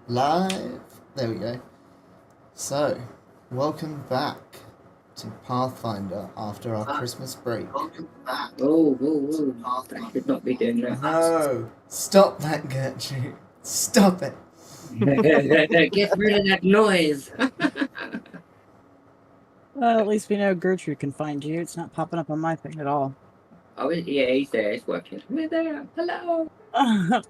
Live. There we go. So, welcome back to Pathfinder after our Christmas break. Whoa. I should not be doing that. No! Stop that, Gertrude. Stop it. Get rid of that noise. Well, at least we know Gertrude can find you. It's not popping up on my thing at all. Oh, yeah, he's there. It's working. We're there. Hello. Hello.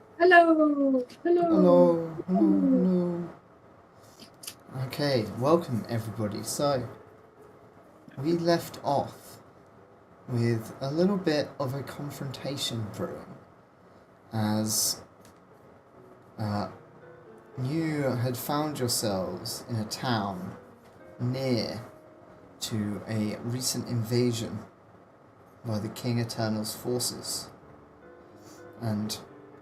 Hello. Okay, welcome everybody. So, we left off with a little bit of a confrontation brewing as you had found yourselves in a town near to a recent invasion by the King Eternal's forces, and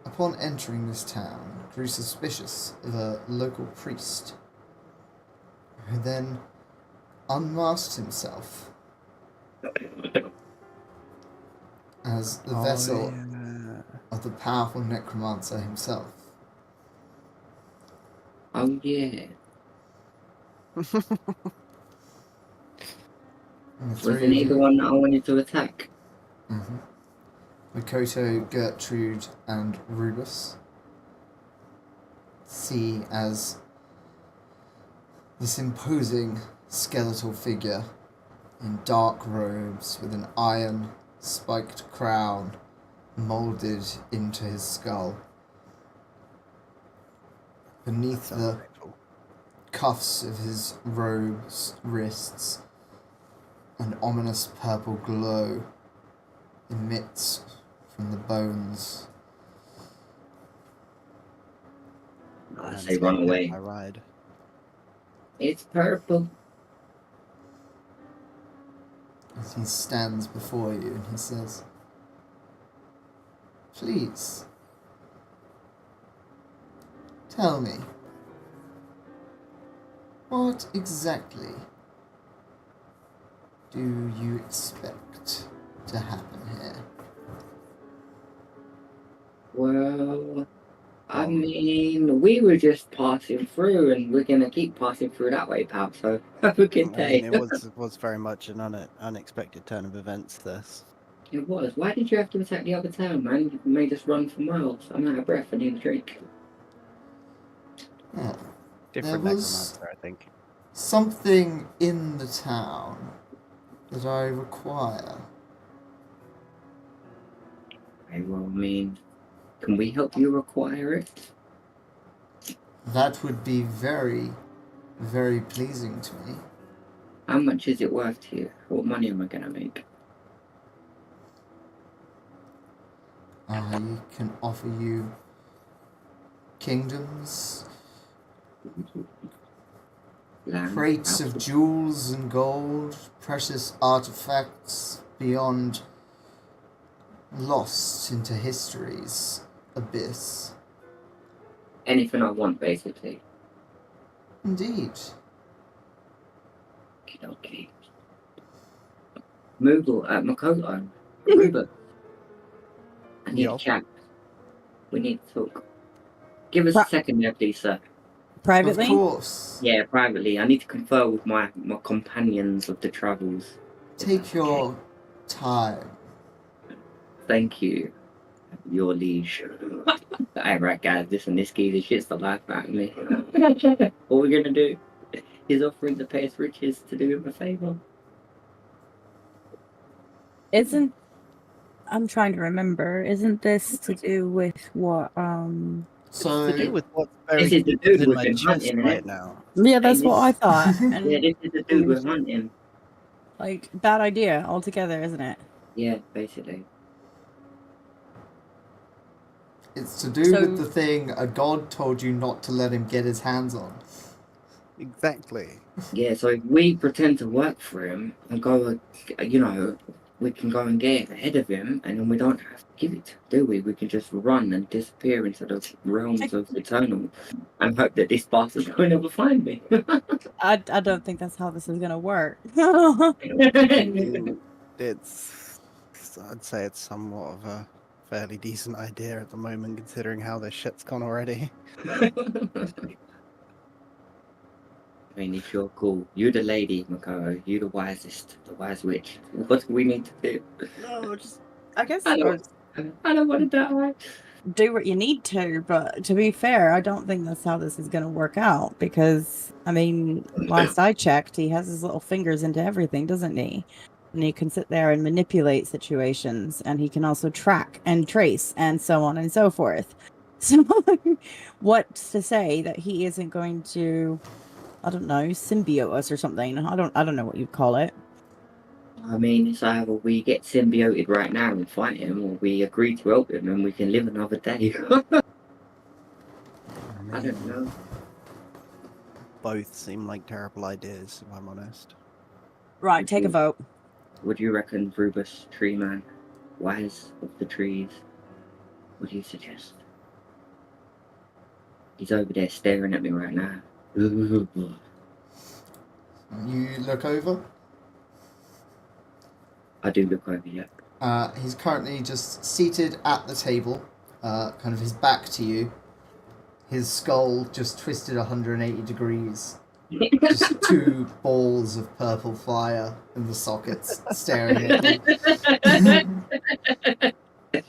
upon entering this town grew suspicious of a local priest who then unmasked himself as the vessel of the powerful necromancer himself. Oh, yeah. Wasn't he the one that I wanted to attack? Mm-hmm. Makoto, Gertrude, and Rubus see as this imposing skeletal figure in dark robes with an iron spiked crown moulded into his skull. Beneath the cuffs of his robe's wrists, an ominous purple glow emits from the bones. I say run away. I ride. It's purple. As he stands before you and he says, "Please, tell me, what exactly do you expect to happen here?" Well, I mean, we were just passing through, and we're gonna keep passing through that way, pal. So have a good day. It was very much an unexpected turn of events. This. It was. Why did you have to attack the other town, man? You made us run for miles. I'm out of breath. I need a drink. Well, Different there was necromancer, I think. something in the town that I require. Okay, well, I mean, can we help you acquire it? That would be very, very pleasing to me. How much is it worth to you? What money am I gonna make? I can offer you kingdoms, Land, crates of houses? jewels and gold, precious artifacts beyond lost into history's abyss. Anything I want, basically. Indeed. Okay. Makoto, Rubus. I need Yo. a chat. We need to talk. Give us a second there, please, sir. Privately? Of course. Yeah, privately. I need to confer with my companions of the travels. Take your time. Thank you, your liege. Alright, guys, listen, this geezer shit's the life out of me. All we're gonna do is offering to pay us riches to do him a favor. I'm trying to remember. Isn't this to do with what, So, To do with what's This is the buried dude in we've my been chest hunting, right eh? now. Yeah, that's Hey, what I thought. And, Yeah, this is the dude we're hunting. like, bad idea altogether, isn't it? Yeah, basically. it's to do So- with the thing a god told you not to let him get his hands on. Exactly. Yeah, so if we pretend to work for him and go, we can go and get it ahead of him, and then we don't have to give it, do we? We can just run and disappear into the realms of Eternal and hope that this bastard will never find me. I don't think that's how this is gonna work. It's I'd say it's somewhat of a fairly decent idea at the moment, considering how this shit's gone already. I mean, if you're cool, you're the lady, Makoto. You're the wisest, the wise witch. What do we need to do? No, just I guess I don't want to die. do what you need to, but to be fair, I don't think that's how this is going to work out because, I mean, last I checked, he has his little fingers into everything, doesn't he? And he can sit there and manipulate situations, and he can also track and trace and so on and so forth. So, what's to say that he isn't going to, I don't know, symbiote us or something? I don't know what you'd call it. I mean, it's either we get symbioted right now and fight him, or we agree to help him and we can live another day. I don't know. Both seem like terrible ideas, if I'm honest. Right, take a vote. What do you reckon, Rubus, tree man? Wise of the trees? What do you suggest? He's over there staring at me right now. You look over. I do look over, yeah. He's currently just seated at the table, kind of his back to you. His skull just twisted 180 degrees. Just two balls of purple fire in the sockets staring at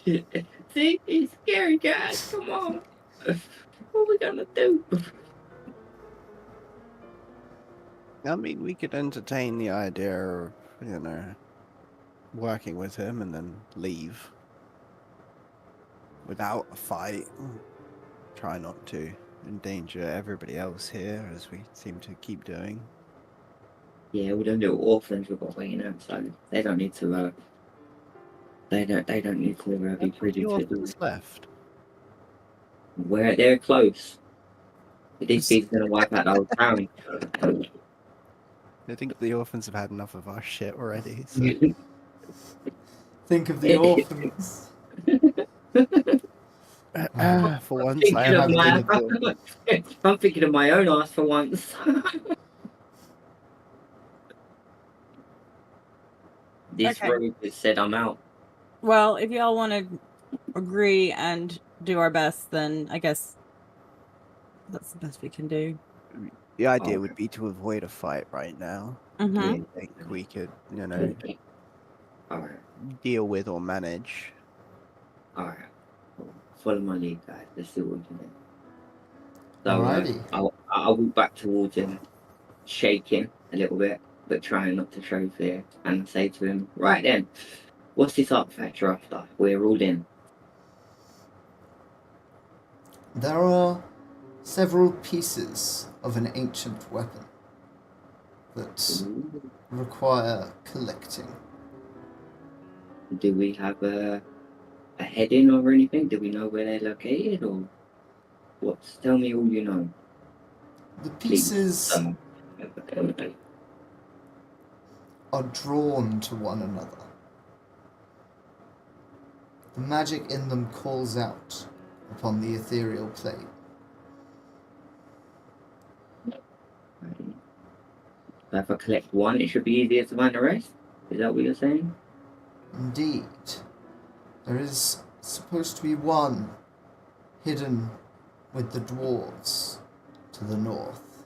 you. See, he's scary, guys. Come on. What are we gonna do? I mean, we could entertain the idea of, working with him and then leave without a fight. Try not to endanger everybody else here, as we seem to keep doing. Yeah, we don't do orphans with what so they don't need to. They don't need to be pretty Orphans left. Where they're close. These things gonna wipe out the whole town. I think the orphans have had enough of our shit already. So. Think of the orphans. For once, I have I'm thinking of my own ass for once. This road has said I'm out. Well, if y'all want to agree and do our best, then I guess that's the best we can do. The idea would be to avoid a fight right now. Mm-hmm. I think we could, deal with or manage. Alright. Follow my lead, guys. Let's see what we can do. So, I'll walk back towards him, shaking a little bit, but trying not to show fear, and say to him, right then, what's this artifact you're after? We're all in. There are several pieces of an ancient weapon that require collecting. Do we have a heading or anything? Do we know where they're located, or what? Tell me all you know. The pieces are drawn to one another. The magic in them calls out upon the ethereal plane. If I collect one, it should be easier to find the rest? Is that what you're saying? Indeed. There is supposed to be one hidden with the dwarves to the north,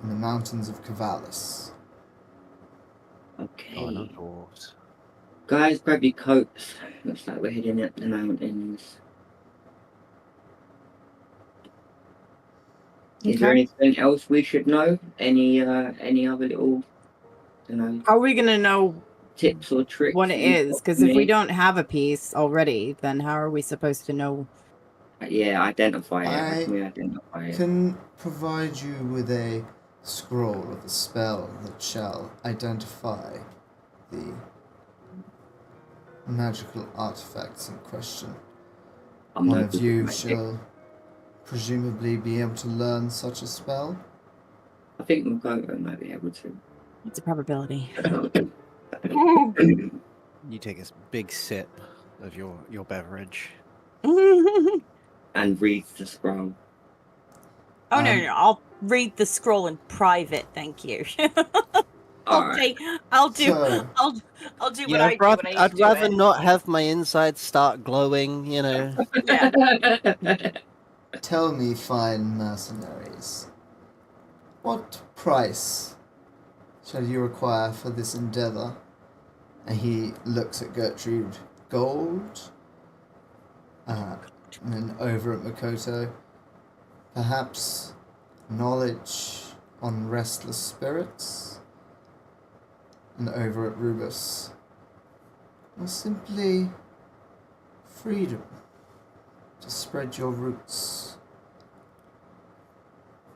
in the mountains of Cavalis. Okay. Oh, no dwarves. Guys, grab your coats. Looks like we're heading up the mountains. Is there anything else we should know? Any other little, How are we gonna know tips or tricks? what it is? Because if we don't have a piece already, then how are we supposed to know? Yeah, identify it. I can provide you with a scroll of a spell that shall identify the magical artifacts in question. One of you shall presumably be able to learn such a spell. I think Makoto might be able to. It's a probability. You take a big sip of your beverage. And read the scroll. Oh, no, I'll read the scroll in private, thank you. Alright. I'll do. So- I'll do what Yeah, I do when I used I'd to do rather it. not have my insides start glowing, you know. Yeah. Tell me, fine mercenaries, what price shall you require for this endeavor? And he looks at Gertrude. Gold? And then over at Makoto, perhaps knowledge on restless spirits? And over at Rubus, or simply freedom to spread your roots?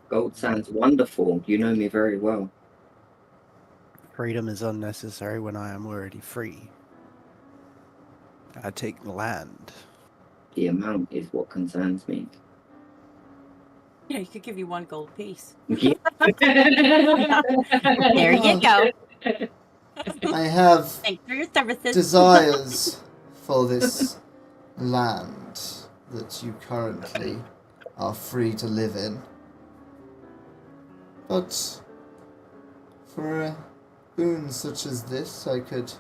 Gold sounds wonderful. You know me very well. Freedom is unnecessary when I am already free. I take land. The amount is what concerns me. Yeah, he could give you 1 gold piece. Yeah. There you go. I have Thanks for your services. desires for this land that you currently are free to live in. But for a boon such as this, I could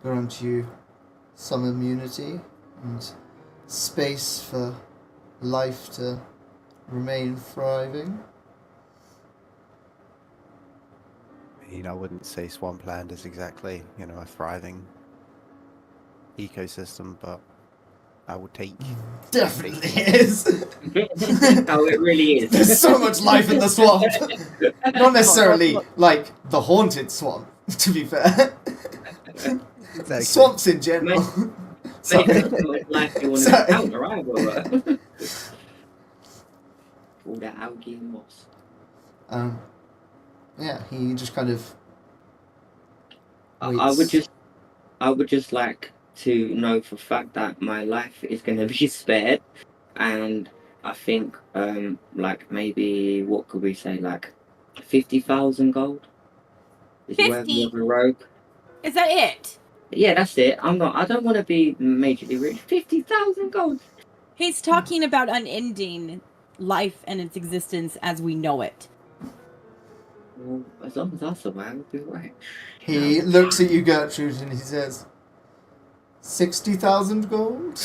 grant you some immunity and space for life to remain thriving. I wouldn't say swampland is exactly, a thriving ecosystem, but I would take. Definitely is. Oh, it really is. There's so much life in the swamp. Not necessarily like the haunted swamp, to be fair. Exactly. Swamps in general. Maybe Sorry. that's not like you want to Sorry. encounter either. All that algae and moss. Yeah, he just kind of I waits. would just like to know for a fact that my life is going to be spared, and I think like maybe what could we say, like 50,000 gold is 50? worthy of a rogue. Is that it? Yeah, that's it. I don't want to be majorly rich. 50,000 gold. He's talking about unending life and its existence as we know it. Well, as long as I survive, I'll be right. He looks at you, Gertrude, and he says, 60,000 gold?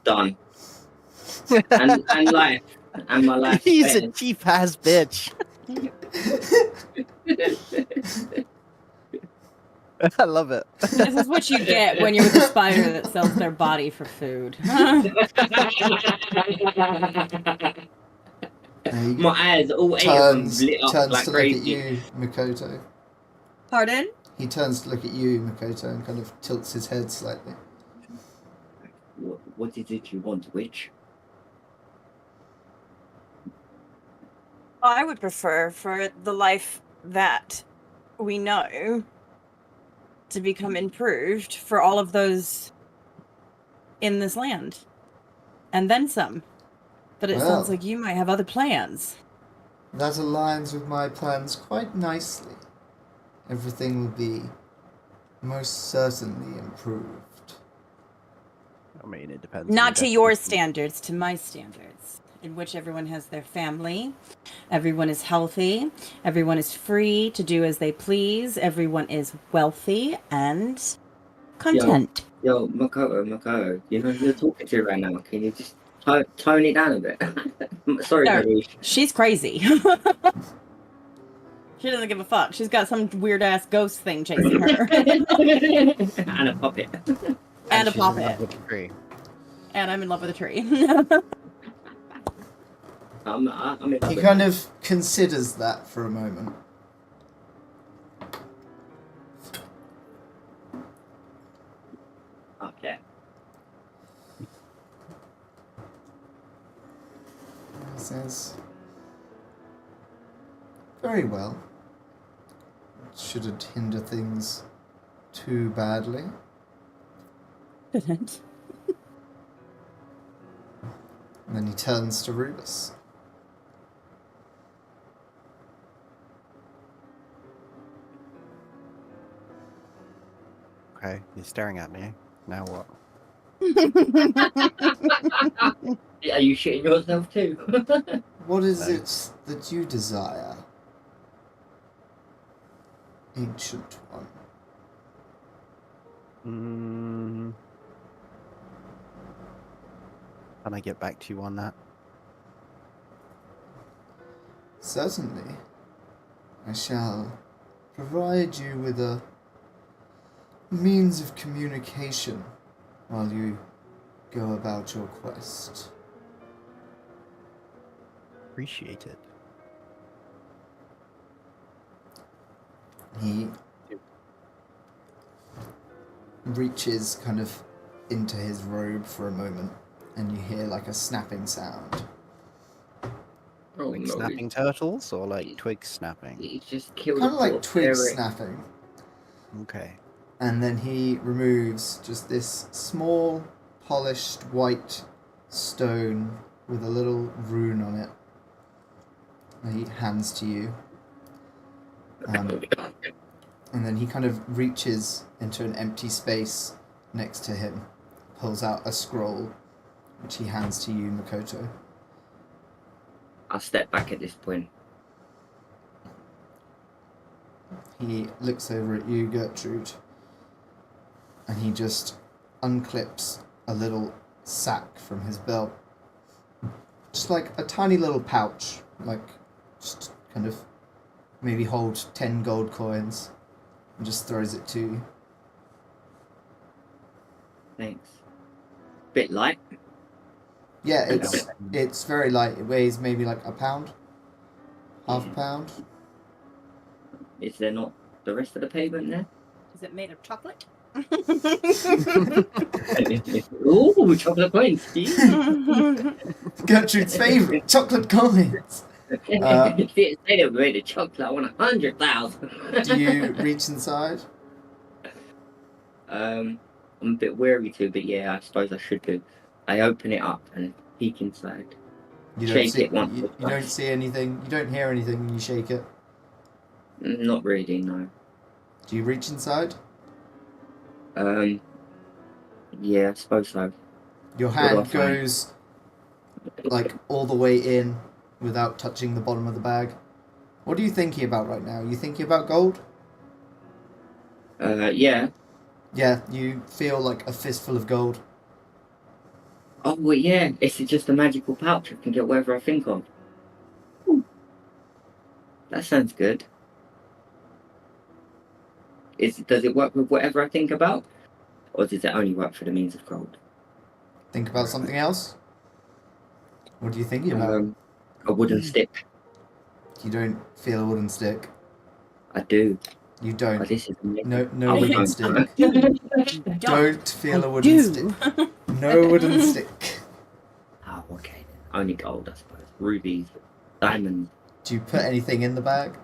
Done. and life. And my life. He's a cheap ass bitch. I love it. This is what you get when you're with a spider that sells their body for food. My eyes, all 8 of them turns lit up turns like to crazy. look at you, Makoto. Pardon? He turns to look at you, Makoto, and kind of tilts his head slightly. What is it you want, witch? I would prefer for the life that we know to become improved for all of those in this land. And then some. But it sounds Well. like you might have other plans. That aligns with my plans quite nicely. Everything will be most certainly improved. I mean, it depends. on Not the to your definition. standards, to my standards, in which everyone has their family, everyone is healthy, everyone is free to do as they please, everyone is wealthy and content. Yo, Makoto, you know who you're talking to right now. Can you just tone it down a bit? Sorry, No. Marie. She's crazy. She doesn't give a fuck. She's got some weird ass ghost thing chasing her. And a puppet. And a she's in love puppet. with the tree. And I'm in love with a tree. I'm in love He with kind of considers that for a moment. Okay. He says, very well. It shouldn't hinder things too badly. Didn't. And then he turns to Rubus. Okay, you're staring at me. Now what? Are you shitting yourself too? What is No. it that you desire? ancient one. Can I get back to you on that? Certainly. I shall provide you with a means of communication while you go about your quest. Appreciate it. He reaches kind of into his robe for a moment, and you hear like a snapping sound. Oh Like no. snapping turtles or like twigs snapping? He's just killed Kind of a like poor twigs Cleric. snapping. Okay. And then he removes just this small, polished white stone with a little rune on it. And he hands to you. And then he kind of reaches into an empty space next to him, pulls out a scroll, which he hands to you, Makoto. I'll step back at this point. He looks over at you, Gertrude, and he just unclips a little sack from his belt. Just like a tiny little pouch, like just kind of maybe hold 10 gold coins, and just throws it to you. Thanks. Bit light. Yeah, it's very light. It weighs maybe like a pound, half a Yeah. pound. Is there not the rest of the payment there? Is it made of chocolate? Ooh, chocolate coins. Gertrude's favourite, chocolate coins. If you didn't say they were made of chocolate, I want 100,000. Do you reach inside? I'm a bit wary to, but yeah, I suppose I should do. I open it up and peek inside. You Shake see, it once you or don't twice. see anything. You don't hear anything when you shake it. Not really, no. Do you reach inside? Yeah, I suppose so. Your What do I hand find? goes like all the way in without touching the bottom of the bag. What are you thinking about right now? Are you thinking about gold? Yeah. Yeah, you feel like a fistful of gold. Oh, well, yeah. It's just a magical pouch. I can get whatever I think of. Ooh. That sounds good. Does it work with whatever I think about? Or does it only work for the means of gold? Think about something else? What are you thinking about? A wooden stick. You don't feel a wooden stick. I do. You Oh, don't. this is amazing. No Oh, wooden don't. stick. Don't feel I a wooden do. stick. No wooden stick. Oh, okay then. Only gold, I suppose. Rubies, diamonds. Do you put anything in the bag?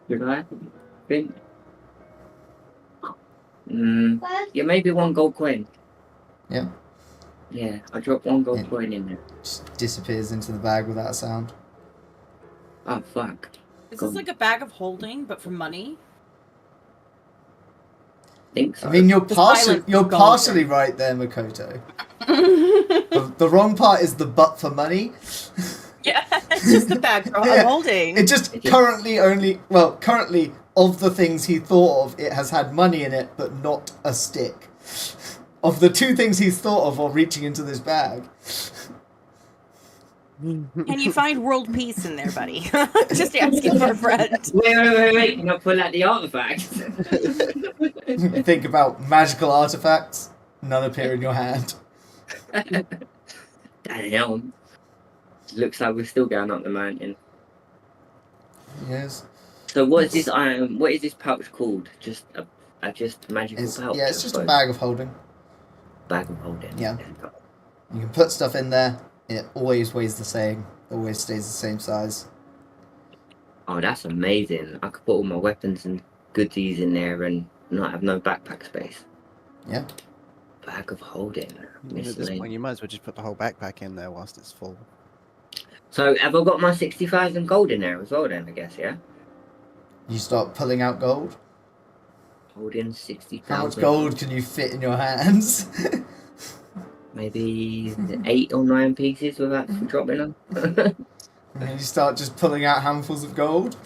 Did I think? Yeah, maybe one gold coin. Yeah. Yeah, I dropped one gold Yeah. coin in there. Just disappears into the bag without a sound. Oh, fuck. Is this like a bag of holding, but for money? Think so. I mean, you're The silence partially is partially right there, Makoto. The wrong part is the but for money. Yeah, it's just a bag for Yeah. holding. It just currently of the things he thought of, it has had money in it, but not a stick. Of the two things he's thought of while reaching into this bag. Can you find world peace in there, buddy? Just asking for a friend. Wait. Can I pull out the artifact? Think about magical artifacts, none appear in your hand. Damn. Looks like we're still going up the mountain. Yes. So what is this pouch called? Just a magical It's pouch? yeah, it's I just a suppose. bag of holding. Bag of holding. Yeah. You can put stuff in there. It always weighs the same. Always stays the same size. Oh, that's amazing. I could put all my weapons and goodies in there and not have no backpack space. Yeah. Bag of holding. At this Miscellaneous. point, you might as well just put the whole backpack in there whilst it's full. So have I got my 60,000 gold in there as well then, I guess, yeah? You start pulling out gold. Holding 60,000. How much gold can you fit in your hands? Maybe 8 or 9 pieces without dropping them. And you start just pulling out handfuls of gold.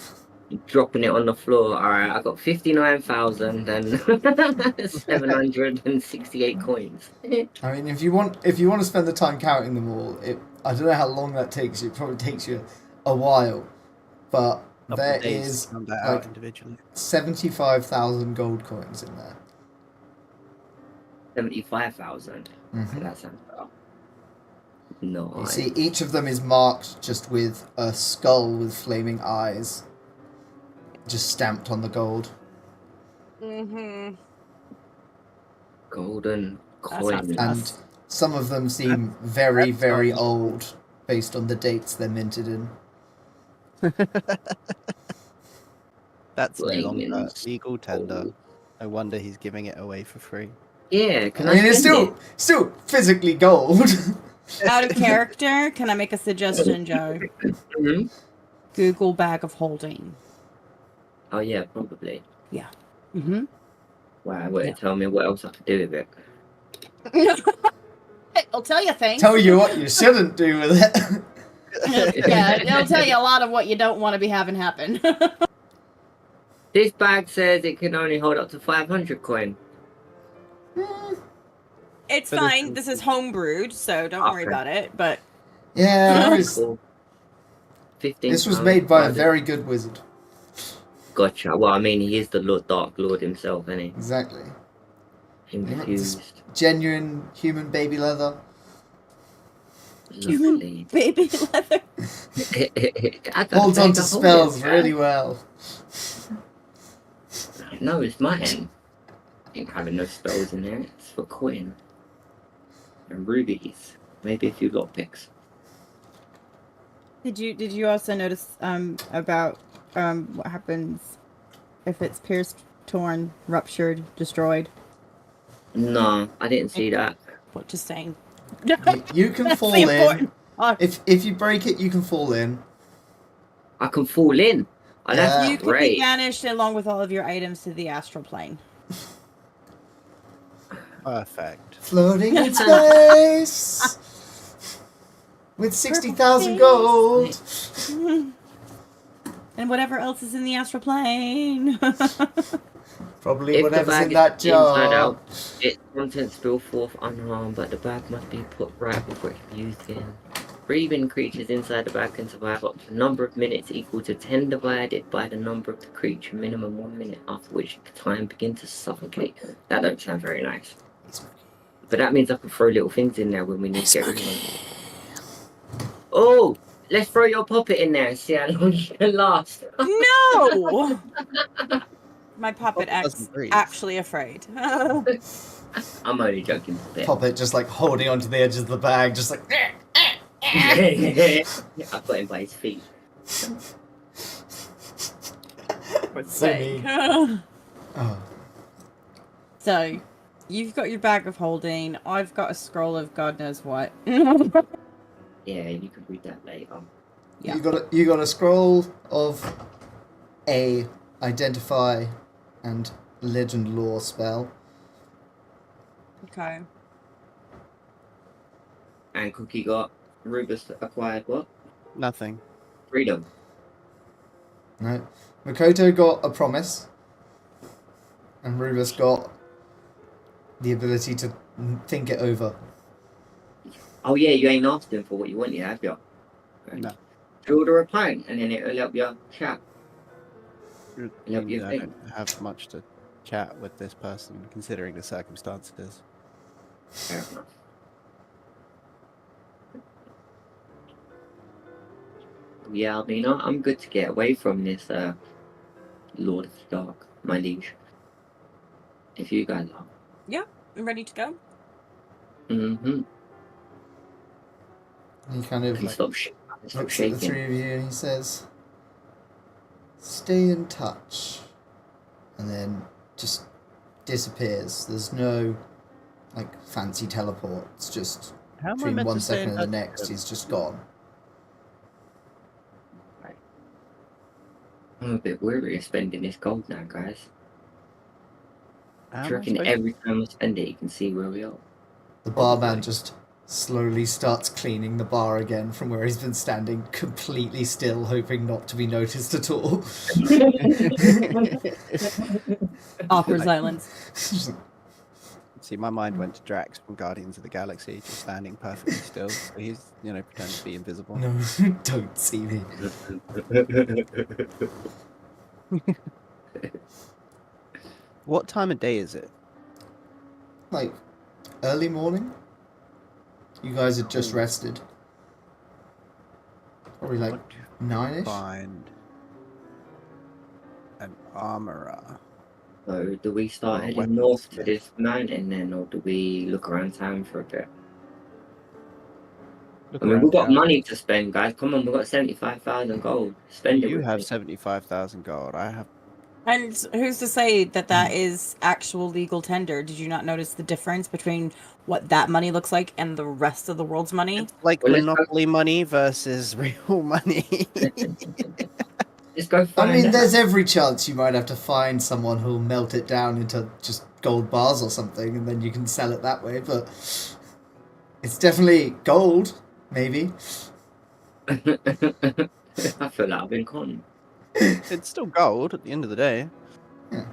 Dropping it on the floor. Alright, I got 59,768 coins. I mean, if you want to spend the time counting them all, I don't know how long that takes you. It probably takes you a while, but there is Count that like out individually. 75,000 gold coins in there. 75,000. Mhm. That sounds well. No. You see, each of them is marked just with a skull with flaming eyes, just stamped on the gold. Mm-hmm. Golden That's not coins. And some of them seem very, that very sounds- old based on the dates they're minted in. That's no longer Flamings. legal tender. Oh. No wonder he's giving it away for free. Yeah, can I mean, it's spend still physically gold. Out of character, can I make a suggestion, Joe? it? Hmm? Google bag of holding. Oh yeah, probably. Mm-hmm. Wow, would Yeah. it tell me what else I could do with it? It'll tell you things. Tell you what you shouldn't do with it. Yeah, it'll tell you a lot of what you don't want to be having happen. This bag says it can only hold up to 500 coin. It's But fine. it's- This is homebrewed, so don't worry Okay. about it. But Yeah, Cool. 15 this was pounds made by a divided- very good wizard. Gotcha. Well, I mean, he is the Dark Lord himself, isn't he? Exactly. Infused. Genuine human baby leather. Lovely. baby leather. I got Holds a on bag to of spells holders, really man. well. No, it's mine. Ain't having no spells in there. It's for coin. And rubies. Maybe a few lockpicks. Did you also notice about what happens if it's pierced, torn, ruptured, destroyed? No, I didn't see that. What, just saying. You can That's fall the in. important part. If you break it, you can fall in. I can fall in. Oh, Yeah. that's You could be great. banished along with all of your items to the astral plane. Perfect. Floating in space with 60,000 gold. And whatever else is in the astral plane. Probably If the whatever's bag in is that inside jar. out, its contents spill forth unharmed, but the bag must be put right before it can be used again. Breathing creatures inside the bag can survive up to a number of minutes equal to 10 divided by the number of the creature, minimum 1 minute, after which the time begins to suffocate. That don't sound very nice. But that means I can throw little things in there when we need to get rid of them. Oh! Let's throw your puppet in there and see how long you can last. No! My puppet Puppet doesn't acts breathe. actually afraid. I'm only joking. Puppet. Puppet just like holding onto the edges of the bag, just like. I got him by his feet. So mean. Oh. So, you've got your bag of holding. I've got a scroll of God knows what. Yeah, you can read that later. Yeah. You got a scroll of a identify and legend lore spell. Okay. And Cookie got Rubus acquired what? Nothing. Freedom. Right. Makoto got a promise, and Rubus got the ability to think it over. Oh yeah, you ain't asked him for what you want yet, have you? Okay. No. Order a pint and then it'll help you chat. I Yep, you think. don't have much to chat with this person, considering the circumstances. Fair enough. Yeah, I mean, I'm good to get away from this Lord of the Dark, my liege. If you guys are. I'm ready to go. Mm-hmm. He kind of Can like stop looks at the shaking. three of you and he says, "Stay in touch," and then just disappears. There's no like fancy teleport. It's just How am I between meant one to stay second in and the touch next, with he's just gone. I'm a bit weary of spending this gold now, guys. How Do am you I reckon supposed every time I spend it, you can see where we are? The barman Probably. just slowly starts cleaning the bar again from where he's been standing completely still, hoping not to be noticed at all. Awkward silence. See, my mind went to Drax from Guardians of the Galaxy, just standing perfectly still. So he's, pretending to be invisible. No, don't see me. What time of day is it? Like, early morning? You guys had just rested. Probably like Want to 9-ish? find an armorer. So do we start Or a heading north to weaponsmith. this mountain then, or do we look around town for a bit? Look I mean, around we've got town. money to spend, guys. Come on, we've got 75,000 gold. Spend it You with have me. 75,000 gold. I have. And who's to say that that is actual legal tender? Did you not notice the difference between what that money looks like and the rest of the world's money? It's like Well, let's go- Monopoly money versus real money. Let's go I find mean, out. there's every chance you might have to find someone who'll melt it down into just gold bars or something, and then you can sell it that way, but it's definitely gold, maybe. I feel like I've been conned. It's still gold at the end of the day. Yeah.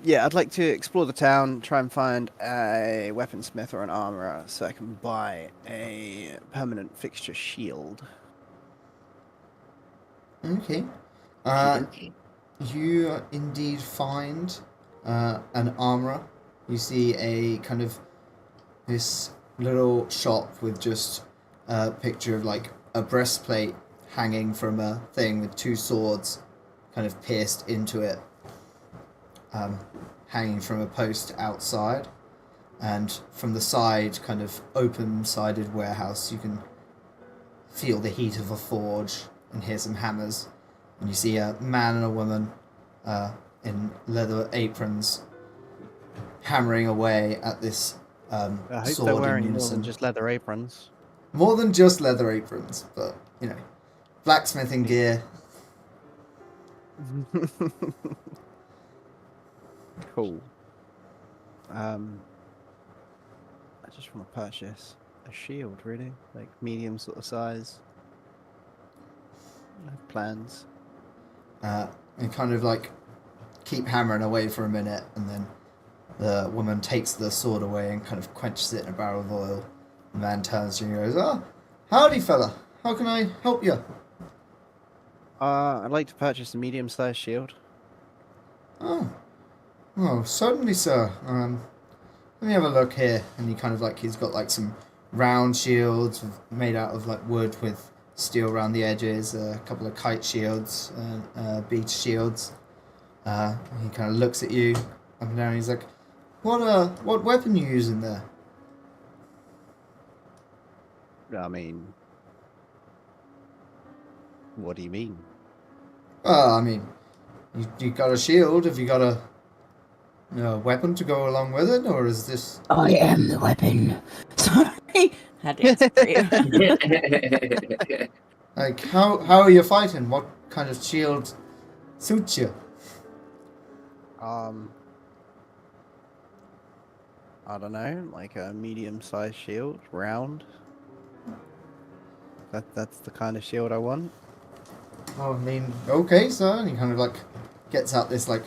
Yeah, I'd like to explore the town, try and find a weaponsmith or an armorer so I can buy a permanent fixture shield. Okay. Okay. You indeed find an armorer. You see a kind of this little shop with just a picture of like a breastplate hanging from a thing with two swords kind of pierced into it, hanging from a post outside. And from the side, kind of open-sided warehouse, you can feel the heat of a forge and hear some hammers. And you see a man and a woman in leather aprons hammering away at this I hope sword they're in wearing more unison. than just leather aprons. More than just leather aprons, but, blacksmithing gear. Cool. I just want to purchase a shield, really, like medium sort of size. I have plans. And kind of like keep hammering away for a minute, and then the woman takes the sword away and kind of quenches it in a barrel of oil. The man turns to you and goes, "Ah, howdy fella, how can I help you?" I'd like to purchase a medium-sized shield. Oh, certainly, sir. Let me have a look here. And he kind of like, he's got like some round shields made out of like wood with steel around the edges, a couple of kite shields, beach shields. He kind of looks at you up and down. And he's like, "What weapon you using there?" I mean, what do you mean? I mean, you got a shield. Have you got a weapon to go along with it, or is this? I am the weapon. Sorry. Had to answer for you. Like, how are you fighting? What kind of shield suits you? I don't know, like a medium-sized shield, round. That's the kind of shield I want. Oh, I mean, okay, sir. And he kind of like gets out this like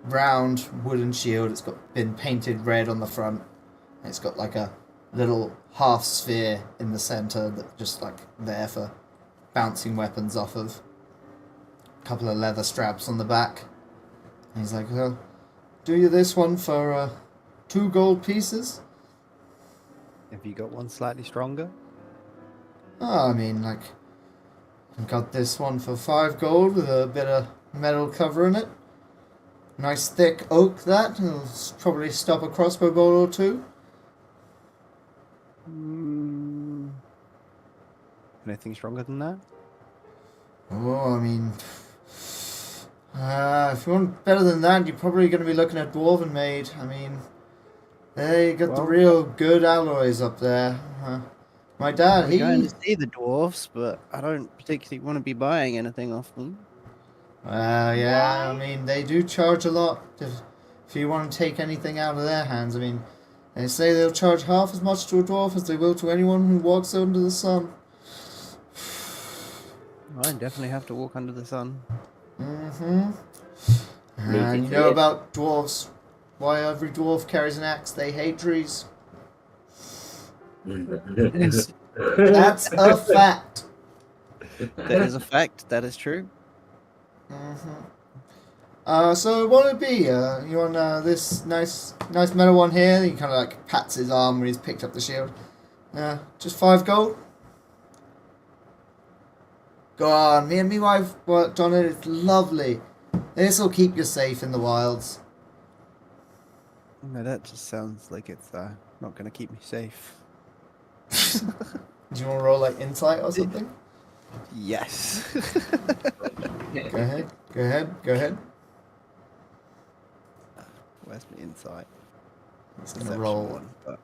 round wooden shield. It's been painted red on the front. And it's got like a little half sphere in the center that's just like there for bouncing weapons off of. A couple of leather straps on the back. And he's like, "Well, do you this one for 2 gold pieces?" Have you got one slightly stronger? Oh, I mean, like, I've got this one for 5 gold with a bit of metal covering it. Nice thick oak that. It'll probably stop a crossbow bolt or 2. Anything stronger than that? Oh, I mean, if you want better than that, you're probably going to be looking at Dwarven Made. I mean, they got the Well- real good alloys up there. My dad, We're going to see the dwarfs, but I don't particularly want to be buying anything off them. Yeah, I mean, they do charge a lot if you want to take anything out of their hands. I mean, They say they'll charge half as much to a dwarf as they will to anyone who walks under the sun. I definitely have to walk under the sun. Mm-hmm. Leave And it you to know it. about dwarves. Why every dwarf carries an axe. They hate trees. That's a fact. That is a fact. That is true. So what would it be? You want this nice metal one here? He kind of like pats his arm when he's picked up the shield. Just 5 gold. Go on, me and my wife worked on it. It's lovely. This will keep you safe in the wilds. No, that just sounds like it's not going to keep me safe. Do you want to roll like insight or something? Yes. Go ahead. Go ahead. Go ahead. Where's my insight? It's gonna Perception roll. one, but...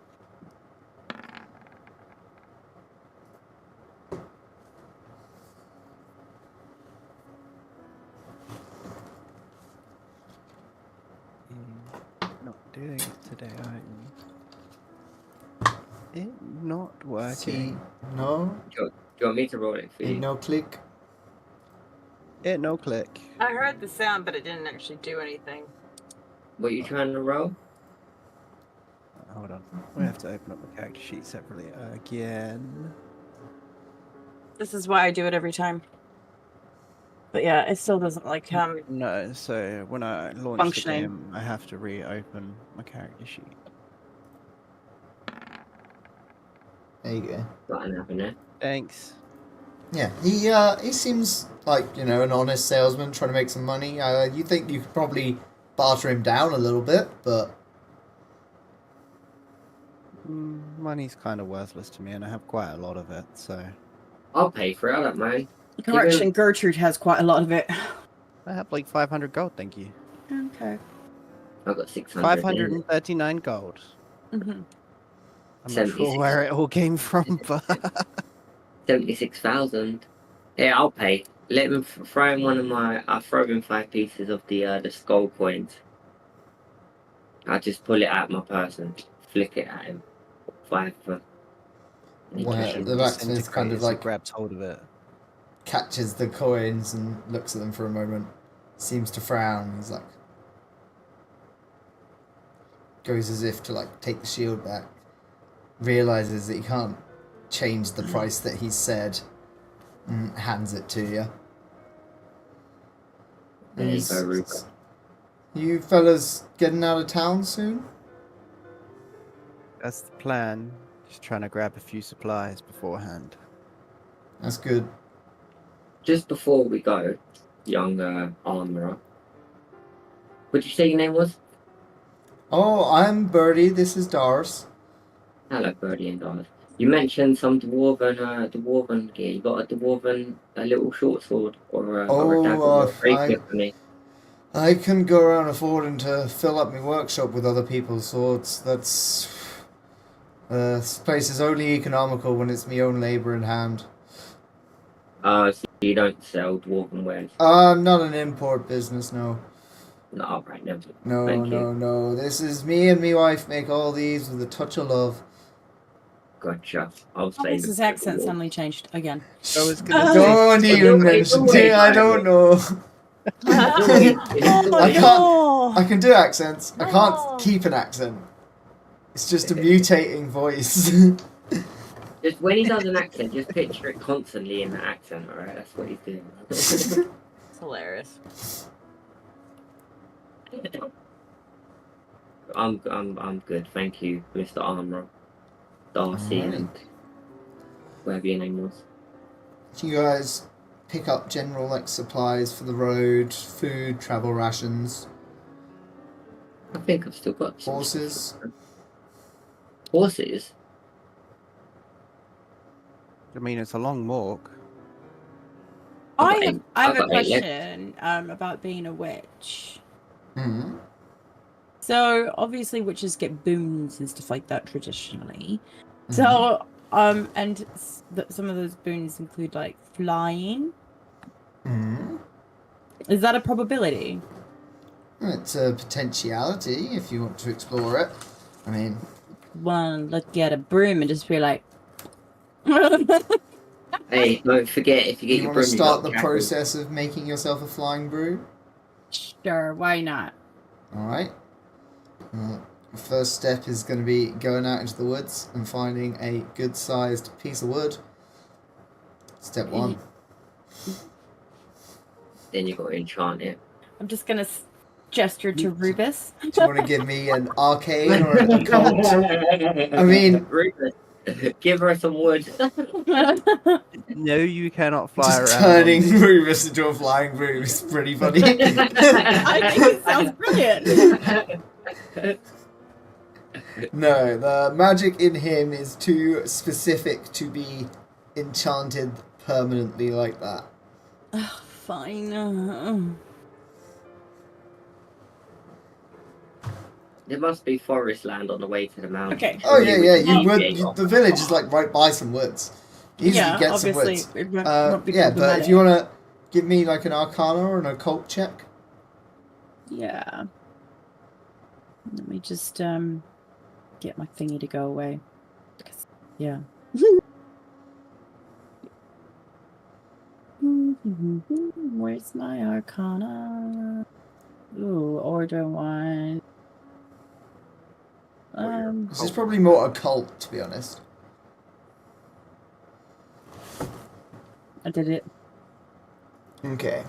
Not doing it today, it not See, working. no, Do you want me to roll it for ain't you? no click. It no click. I heard the sound, but it didn't actually do anything. What are you trying to roll? Hold on. We have to open up the character sheet separately again. This is why I do it every time. But yeah, it still doesn't like No, so when I launch the Functioning. game, I have to reopen my character sheet. There you go. Something happened there. Thanks. Yeah, he seems like, you know, an honest salesman trying to make some money. You think you could probably barter him down a little bit, but Money's kind of worthless to me, and I have quite a lot of it, so... I'll pay for it, I don't mind. Correction, Gertrude has quite a lot of it. I have like 500 gold, thank you. Okay. I've got 600. 539 gold. Mm-hmm. I'm not 76. sure where it all came from, but... 76,000. Yeah, I'll pay. Let him throw in one of my. I'll throw in 5 pieces of the skull coins. I'll just pull it out of my purse and flick it at him. 5 for. Well, the blacksmith kind of like grabs hold of it. catches the coins and looks at them for a moment. Seems to frown. He's like, goes as if to like take the shield back. Realizes that he can't change the price that he said, and hands it to you. There you go, Rupert. You fellas getting out of town soon? That's the plan. Just trying to grab a few supplies beforehand. That's good. Just before we go, young armourer. What did you say your name was? Oh, I'm Birdie. This is Doris. Hello, Birdie and Doris. You mentioned some dwarven gear. You got a little short sword or a dagger or a rapier for me. I can go around affording to fill up my workshop with other people's swords. That's... this place is only economical when it's my own labour in hand. So you don't sell dwarven wares? I'm not an import business, no. No, alright, never. No, Thank you. no. This is me and me wife make all these with a touch of love. Gotcha. I'll Oh, say his accent suddenly changed again. I was gonna Don't even mention it. I don't know. I can do accents. I can't keep an accent. It's just a mutating voice. Just when he does an accent, just picture it constantly in the accent, alright? That's what he's doing. It's hilarious. I'm good, thank you, Mr. Armour, Darcy, and whatever your name was. Do you guys pick up general like supplies for the road, food, travel rations, I think I've still got some horses? Horses? I mean, it's a long walk. I have a got 8 left. question about being a witch. Hmm. So obviously witches get boons and stuff like that traditionally. So and some of those boons include like flying. Hmm. Is that a probability? It's a potentiality if you want to explore it. I mean, want to get a broom and just be like, Hey, don't forget, if you get You your want to broom, you start got the process of making yourself a flying broom? sure, why not? Alright. The first step is going to be going out into the woods and finding a good-sized piece of wood. Step 1. Then you got to enchant it. I'm just gonna gesture to Rubus. Do you want to give me an arcane or an occult? I mean, Rubus, give her some wood. No, you cannot fly just around. turning Rubus into a flying broom is pretty funny. I think it sounds brilliant. No, the magic in him is too specific to be enchanted permanently like that. Fine. There must be forest land on the way to the mountain. Okay. Oh yeah, yeah. You would. deviate The village is like right by some woods. Easily Yeah, get some obviously. woods. It won't be Yeah, but if problematic. you want to give me like an arcana or an occult check. Yeah. Let me just get my thingy to go away. Yeah. Where's my arcana? Ooh, order one. This is probably more occult, to be honest. I did it. Okay.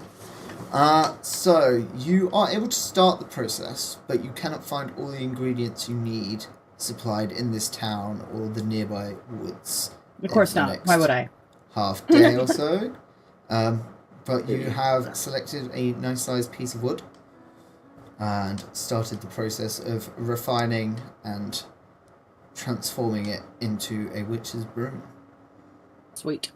So you are able to start the process, but you cannot find all the ingredients you need supplied in this town or the nearby woods. Of course in the not. next Why would I? half day or so. But you have selected a nice sized piece of wood and started the process of refining and transforming it into a witch's broom. Sweet.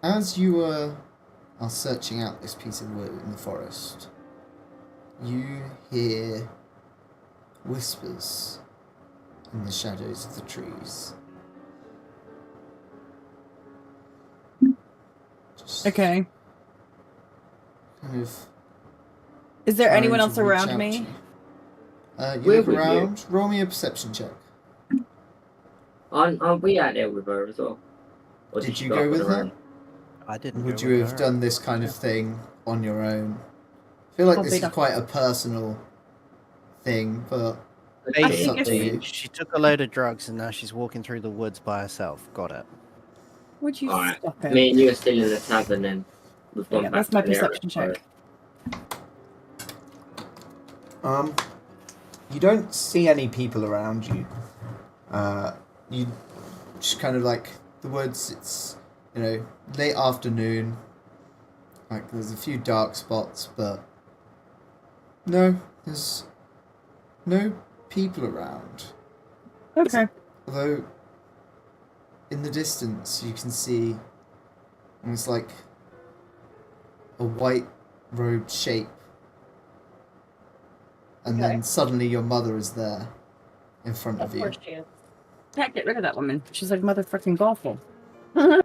As you are searching out this piece of wood in the forest, you hear whispers in the shadows of the trees. Just Okay. kind of Is there trying anyone to else reach around out me? to you. You Where look were you? around. Roll me a perception check. Aren't we out there with her as well? Or Did she you go go up on with her her? own? I didn't. Would go you with have her. done this kind of thing on your own? I feel like I'll this be is the- quite a personal thing, but I it's think up to if- you. She took a load of drugs and now she's walking through the woods by herself. Got it. Would you Alright. stop it? Me and you are still in the tavern then. We've gone Yeah, back that's my to the area, perception check. You don't see any people around you. You just kind of like the woods. It's late afternoon. Like there's a few dark spots, but no, there's no people around. Okay. Although in the distance you can see almost like a white robed shape. And then suddenly your mother is there in front of Of you. course she is. Can't get rid of that woman. She's like motherfucking awful. And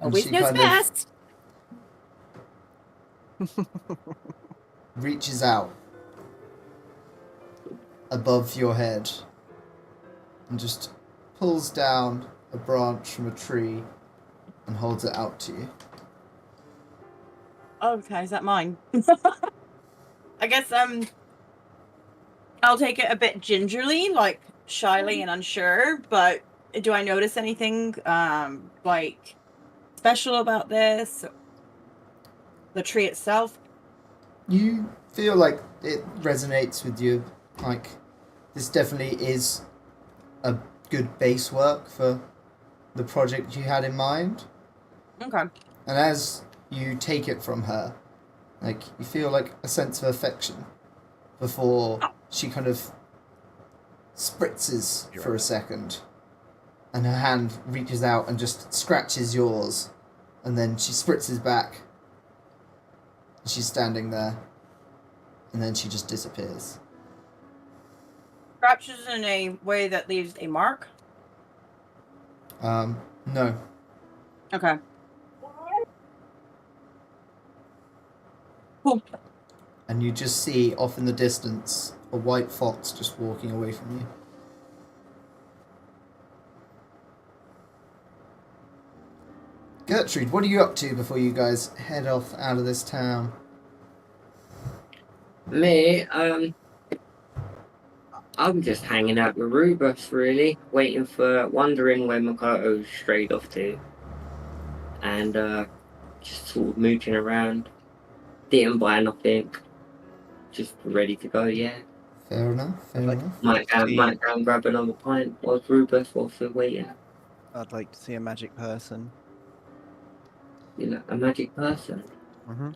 Always she knows kind best. of reaches out above your head and just pulls down a branch from a tree and holds it out to you. Okay, is that mine? I guess I'll take it a bit gingerly, like shyly and unsure, but do I notice anything like special about this? The tree itself? You feel like it resonates with you. Like this definitely is a good base work for the project you had in mind. Okay. And as you take it from her, like you feel like a sense of affection before she kind of spritzes for a second, and her hand reaches out and just scratches yours, and then she spritzes back. She's standing there, and then she just disappears. Scratches in a way that leaves a mark? No. Okay. Cool. and you just see off in the distance a white fox just walking away from you. Gertrude, what are you up to before you guys head off out of this town? Me, I'm just hanging out with Rubus, really, wondering where Makoto strayed off to, and just sort of mooching around, didn't buy nothing, just ready to go. Yeah, Fair enough, fair enough. might go and grab another pint whilst Rubus whilst we're waiting. I'd like to see a magic person. You know, a magic person. Mm-hmm.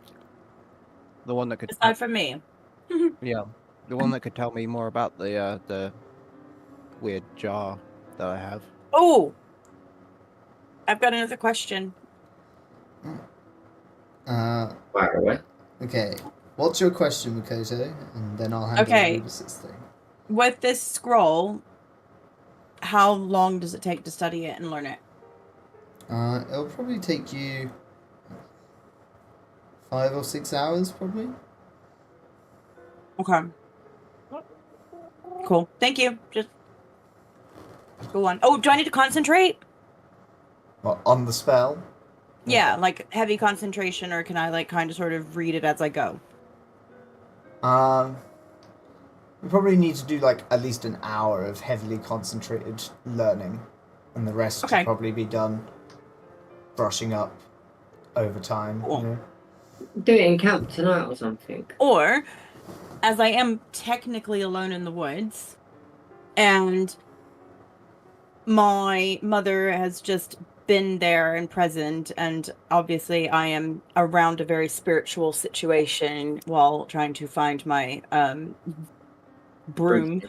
The one that could. Aside from me. Yeah, the one that could tell me more about the weird jar that I have. Oh, I've got another question. Fire away. Okay. What's your question, Makoto? And then I'll handle Okay. Rubus's thing. With this scroll, how long does it take to study it and learn it? It'll probably take you 5 or 6 hours, probably. Okay. Cool. Thank you. Just go on. Oh, do I need to concentrate? What, on the spell? Yeah, like heavy concentration, or can I like kind of sort of read it as I go? We probably need to do like at least an hour of heavily concentrated learning, and the rest Okay. will probably be done brushing up over time. Cool. You know? Do it in camp tonight or something. Or, as I am technically alone in the woods, and my mother has just been there and present, and obviously I am around a very spiritual situation while trying to find my broom.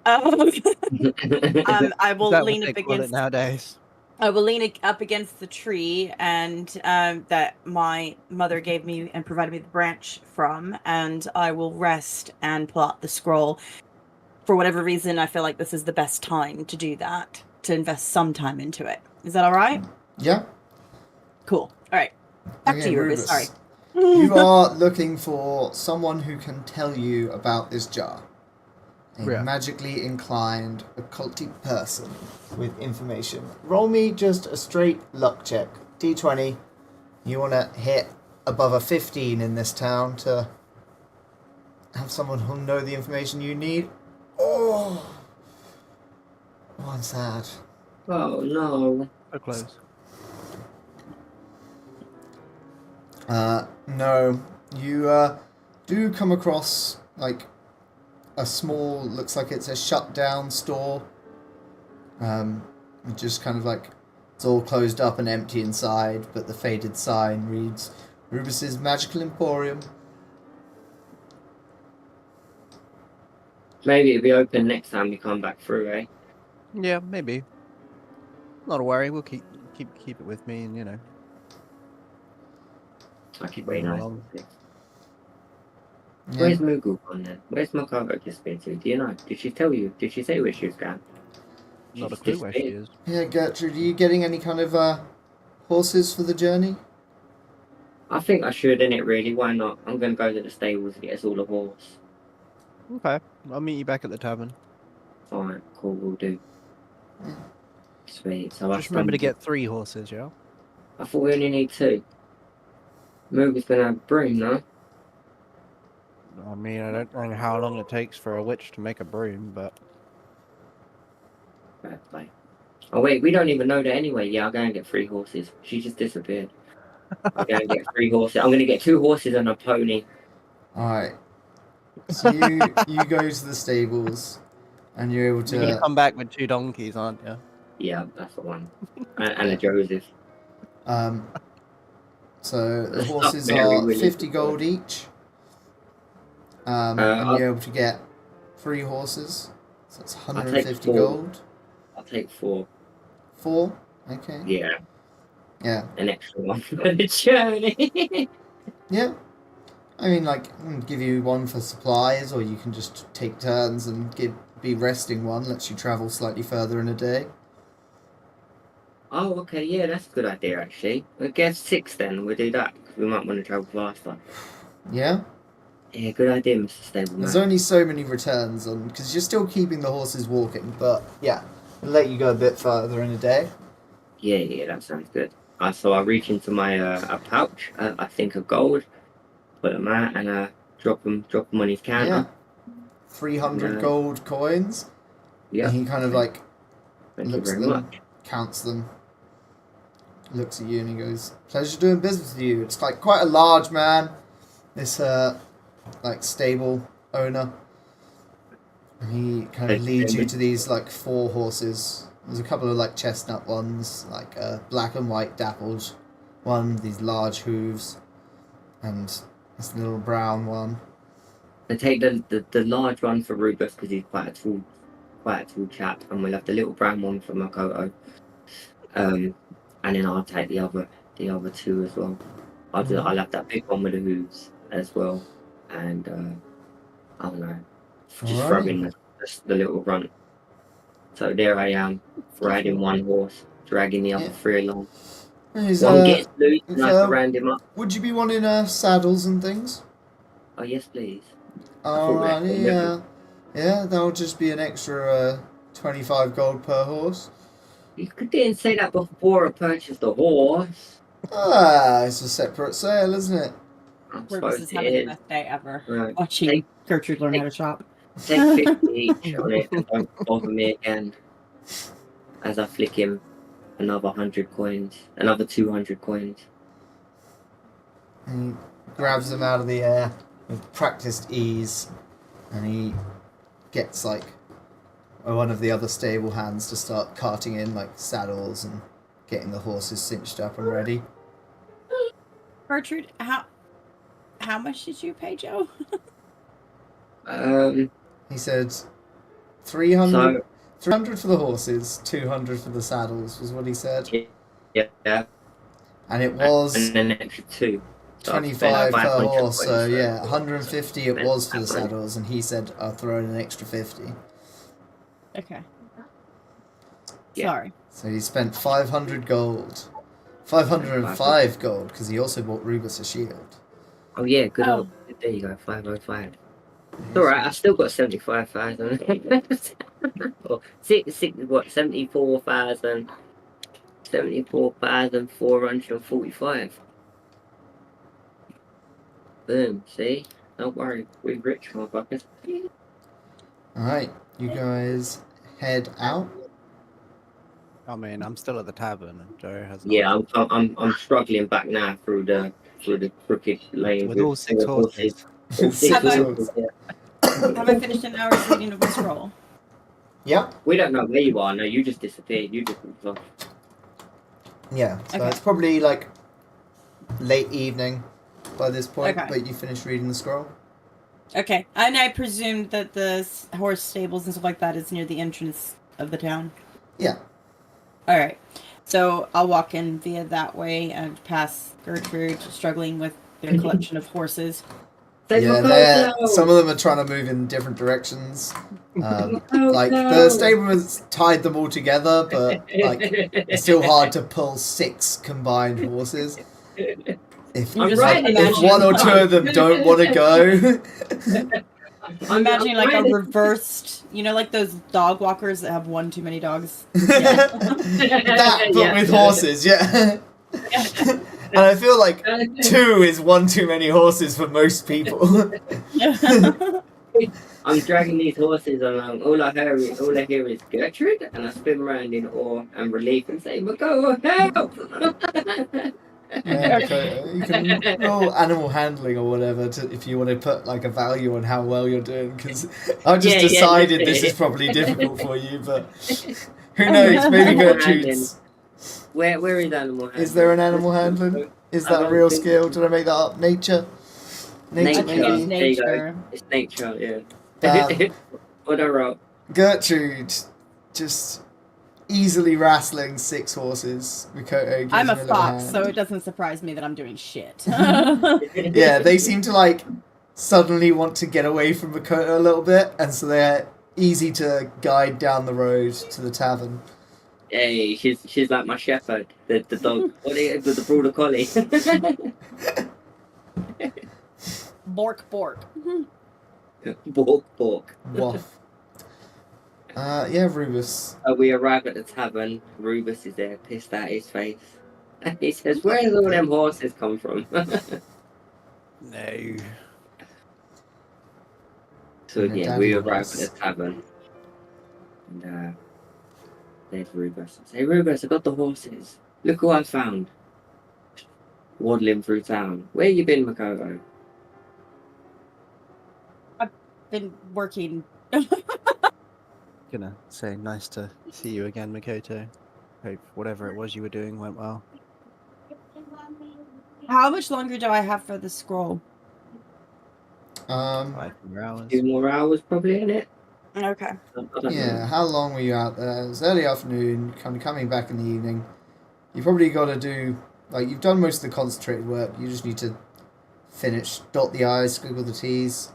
I will Is that lean what up they call it against. nowadays? I will lean up against the tree, and that my mother gave me and provided me the branch from, and I will rest and pull out the scroll. For whatever reason, I feel like this is the best time to do that, to invest some time into it. Is that all right? Yeah. Cool. All right. Back Okay, to you, Rubus. Rubus. Sorry. You are looking for someone who can tell you about this jar. A Yeah. magically inclined, occulty person with information. Roll me just a straight luck check. D20. You want to hit above a 15 in this town to have someone who'll know the information you need. Oh, I'm sad. Oh no. So close. No. You do come across like a small, looks like it's a shut down store. Just kind of like it's all closed up and empty inside, but the faded sign reads Rubus's Magical Emporium. Maybe it'll be open next time we come back through, eh? Yeah, maybe. Not a worry. We'll keep it with me, and you know. I keep waiting on Along. it. Yeah. Where's Moogle gone then? Where's Makoto disappeared to? Do you know? Did she tell you? Did she say where she was going? Not a She's clue where she disappeared. is. Yeah, Gertrude, are you getting any kind of horses for the journey? I think I should, innit, really? Why not? I'm going to go to the stables and get us all a horse. Okay, I'll meet you back at the tavern. Alright, cool, we'll do. Yeah. Sweet. So Just remember to get 3 horses, yeah? I thought we only need 2. Moogle's going to have a broom, no? I mean, I don't know how long it takes for a witch to make a broom, but... Fair play. Oh wait, we don't even know that anyway. Yeah, I'll go and get 3 horses. She just disappeared. I'll go and get 3 horses. I'm going to get 2 horses and a pony. Alright. So you go to the stables and you're able You're gonna to come back with 2 donkeys, aren't you? Yeah, that's the one. And a Joseph. so the That's not horses very are really 50 good. gold each. And you're able to get 3 horses. So it's 150 4. gold. I'll take 4. 4? Okay. Yeah, Yeah. an extra one for the journey. Yeah. I mean, like, I can give you one for supplies, or you can just take turns and be resting one. Lets you travel slightly further in a day. Oh, okay, yeah, that's a good idea, actually. I guess 6 then, we'll do that, because we might want to travel faster. Yeah? Yeah, good idea, Mr. Stableman. There's only so many returns on, because you're still keeping the horses walking, but yeah, I'll let you go a bit further in a day. Yeah, that sounds good. So I reach into my a pouch, I think of gold, put them out, and drop them on his Yeah. counter. 300 No. gold coins. Yeah. And he kind of like Thank you looks at very them, much. counts them, looks at you, and he goes, "Pleasure doing business with you." It's like quite a large man, this like stable owner. And he kind of leads you to these like 4 horses. There's a couple of like chestnut ones, like black and white dappled one, these large hooves, and this little brown one. I take the large one for Rubus because he's quite a tall chap, and we'll have the little brown one for Makoto. And then I'll take the other 2 as well. I'll have that big one with the hooves as well, and I don't know, just throw in the little runt. So there I am, riding one horse, dragging the other 3 along. One gets loose, and I have to round him up. Would you be wanting saddles and things? Oh yes, please. Alrighty, yeah, that'll just be an extra 25 gold per horse. You didn't say that before I purchased the horse. It's a separate sale, isn't it? I Rubus suppose is it having the is. best day ever. Right. Watching Gertrude learn how to shop. Take 50 each on it and don't bother me again. As I flick him another 100 coins, another 200 coins. And he grabs them out of the air with practiced ease, and he gets like one of the other stable hands to start carting in like saddles and getting the horses cinched up and ready. Gertrude, how much did you pay Joe? He said 300, So 300 for the horses, 200 for the saddles was what he said. yeah, And it was and then an extra 2. So I've 25 spent per 500 horse, so coins, yeah, 150 it was for the 500. saddles, and he said I'll throw in an extra 50. Okay. Yeah. Sorry. So he spent 500 gold. 505 gold, because he also bought Rubus a shield. Oh yeah, good Oh. old. There you go, 505. It's alright, I've still got 75,000. Or what, 74,000. 74,445. Boom, see? Don't worry, we're rich, motherfuckers. Alright, you guys head out. I mean, I'm still at the tavern, and Joe has. Not. Yeah, I'm struggling back now through the crooked lane With all 6 horses. All 6 Have I- horses, yeah. Have I finished an hour's reading of the scroll? Yep. We don't know where you are. No, you just disappeared. You just moved off. Yeah, so Okay. it's probably like late evening by this point, Okay. but you finished reading the scroll. Okay. And I presumed that the horse stables and stuff like that is near the entrance of the town. Yeah. Alright. So I'll walk in via that way and pass Gertrude struggling with their collection of horses. Yeah, some of them are trying to move in different directions. Like the stableman's tied them all together, but like it's still hard to pull 6 combined horses. If, I'm just like, like if one or 2 of them don't want to go, I'm imagining like a reversed, you know, like those dog walkers that have one too many dogs. that but Yeah. with horses, yeah. And I feel like 2 is one too many horses for most people. I'm dragging these horses along. All I hear is Gertrude, and I spin around in awe and relief and say, "Makoto, help!" Yeah, okay. You can roll animal handling or whatever if you want to put like a value on how well you're doing, because I just Yeah, decided yeah. this is probably difficult for you, but who knows, maybe Animal Gertrude's. Where is animal handling? Is there an animal handling? Is that a real skill? Did I make that up? Nature? Nature. I think it's There you go. nature. It's nature, yeah. Bam. What I wrote. Gertrude just easily wrestling 6 horses. Makoto gives I'm a him little fox, hand. so it doesn't surprise me that I'm doing shit. Yeah, they seem to like suddenly want to get away from Makoto a little bit, and so they're easy to guide down the road to the tavern. Hey, she's like my shepherd, the dog, the border collie. Bork, bork. Bork, bork. Waff. Yeah, Rubus. We arrive at the tavern. Rubus is there, pissed at his face. He says, "Where's all them horses come from?" No. So Yeah, yeah, Daddy we arrive at horse. the tavern, and there's Rubus. I say, "Rubus, I got the horses. Look who I found." Waddling through town. Where you been, Makoto? Been working. Gonna say nice to see you again, Makoto. Hope whatever it was you were doing went well. How much longer do I have for the scroll? 5 more hours. 2 more hours probably in it. Okay. I don't Yeah, know. how long were you out there? It was early afternoon, kind of coming back in the evening. You probably got to do, like, you've done most of the concentrated work. You just need to finish, dot the I's, squiggle the T's,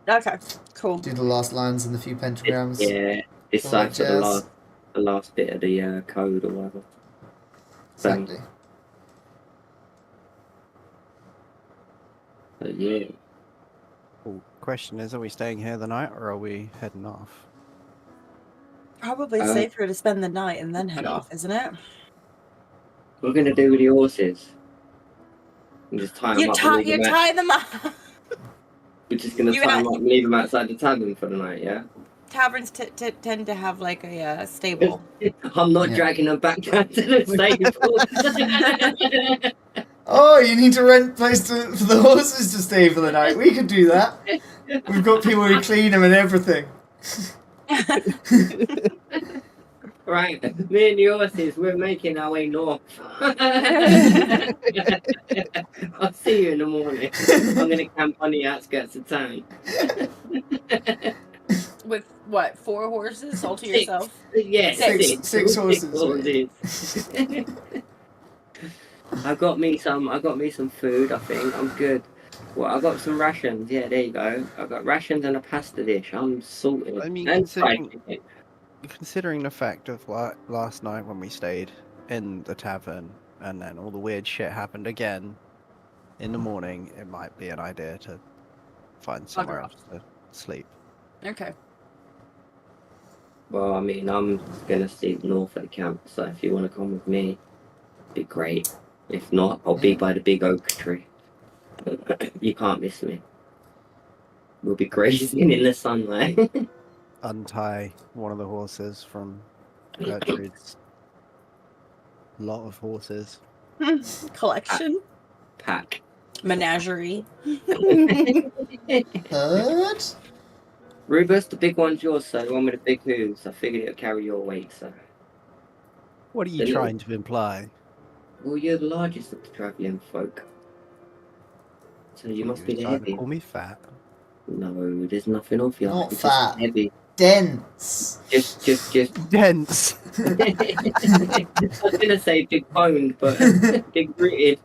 Okay. Cool. do the last lines and the few pentagrams. Yeah, All that decipher the jazz. last bit of the code or whatever. Exactly. But yeah, Well, question is, are we staying here the night or are we heading off? Probably Uh, safer to spend the night and then head off, isn't it? what we're gonna do with the horses? And just tie them You up. tie and leave them tie them up. We're just gonna you tie and them up and leave them outside the tavern for the night. Yeah. Taverns tend to have like a stable. I'm not Yeah. dragging them back down to the stable. Oh, you need to rent place for the horses to stay for the night. We could do that. We've got people who clean them and everything. Right, me and the horses, we're making our way north. I'll see you in the morning. I'm gonna camp on the outskirts of town. With what? 4 horses all to 6. yourself? Yeah, Six 6 horses. horses. I got me some food. I think I'm good. Well, I got some rations. Yeah, there you go. I got rations and a pasta dish. I'm sorted. I mean, and fried considering the fact of last night when we stayed in the tavern and then all the weird shit happened again in the morning, it might be an idea to find somewhere off. else to sleep. Okay. Well, I mean, I'm gonna sleep north at the camp, so if you want to come with me, it'd be great. If not, I'll be by the big oak tree. You can't miss me. We'll be grazing in the sunlight. Untie one of the horses from Gertrude's lot of horses. Collection. Pack. Menagerie. Hurt? Rubus, the big one's yours, so the one with the big hooves. I figured it'll carry your weight, so. What are you trying to imply? Well, you're the largest of the travelling folk. So you must be the trying to heavy. call me fat. No, there's nothing of you. Not You're fat. just heavy. Dense. Just. Dense. I was gonna say big boned, but big rooted.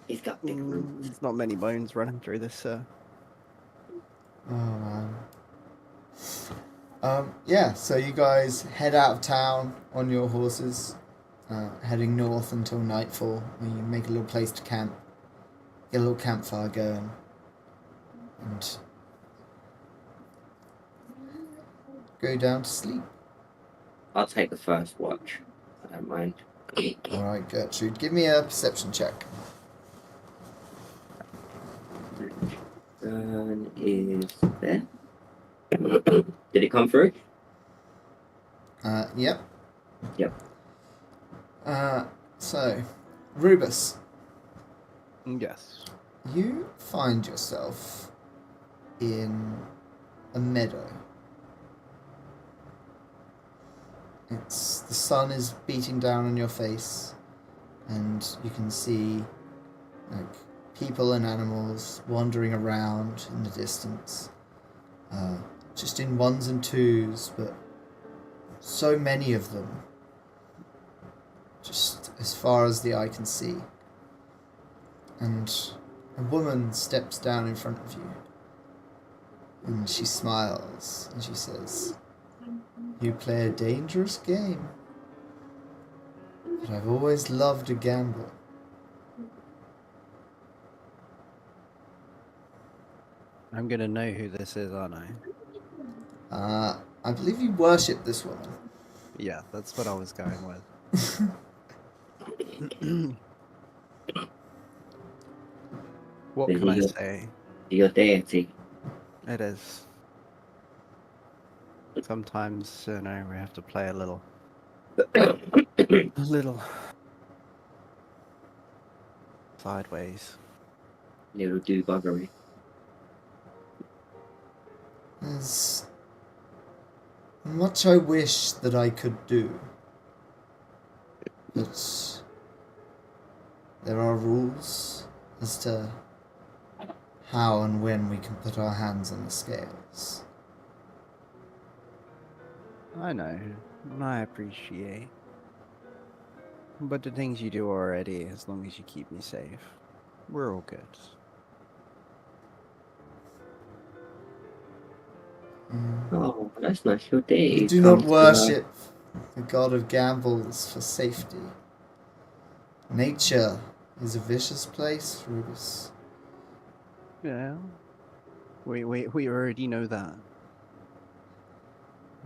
He's got big roots. There's not many bones running through this, Oh man. Yeah, so you guys head out of town on your horses, heading north until nightfall, where you make a little place to camp, get a little campfire going, and go down to sleep. I'll take the first watch. I don't mind. Alright, Gertrude, give me a perception check. Gun is there. Did it come through? Yep. Yep. So, Rubus, Yes. you find yourself in a meadow. The sun is beating down on your face, and you can see like people and animals wandering around in the distance, just in ones and twos, but so many of them, just as far as the eye can see. And a woman steps down in front of you, and she smiles, and she says, "You play a dangerous game, but I've always loved a gamble. I'm gonna know who this is, aren't I? I believe you worship this woman. Yeah, that's what I was going with. What Is can it I your- say? Your deity. It is. Sometimes, you know, we have to play a little sideways. Little do buggery. There's much I wish that I could do, but there are rules as to how and when we can put our hands on the scales. I know, and I appreciate. But the things you do already, as long as you keep me safe, we're all good. Oh, that's nice. Your We deity. do not worship the god of gambles for safety. Nature is a vicious place, Rubus. Yeah. We already know that.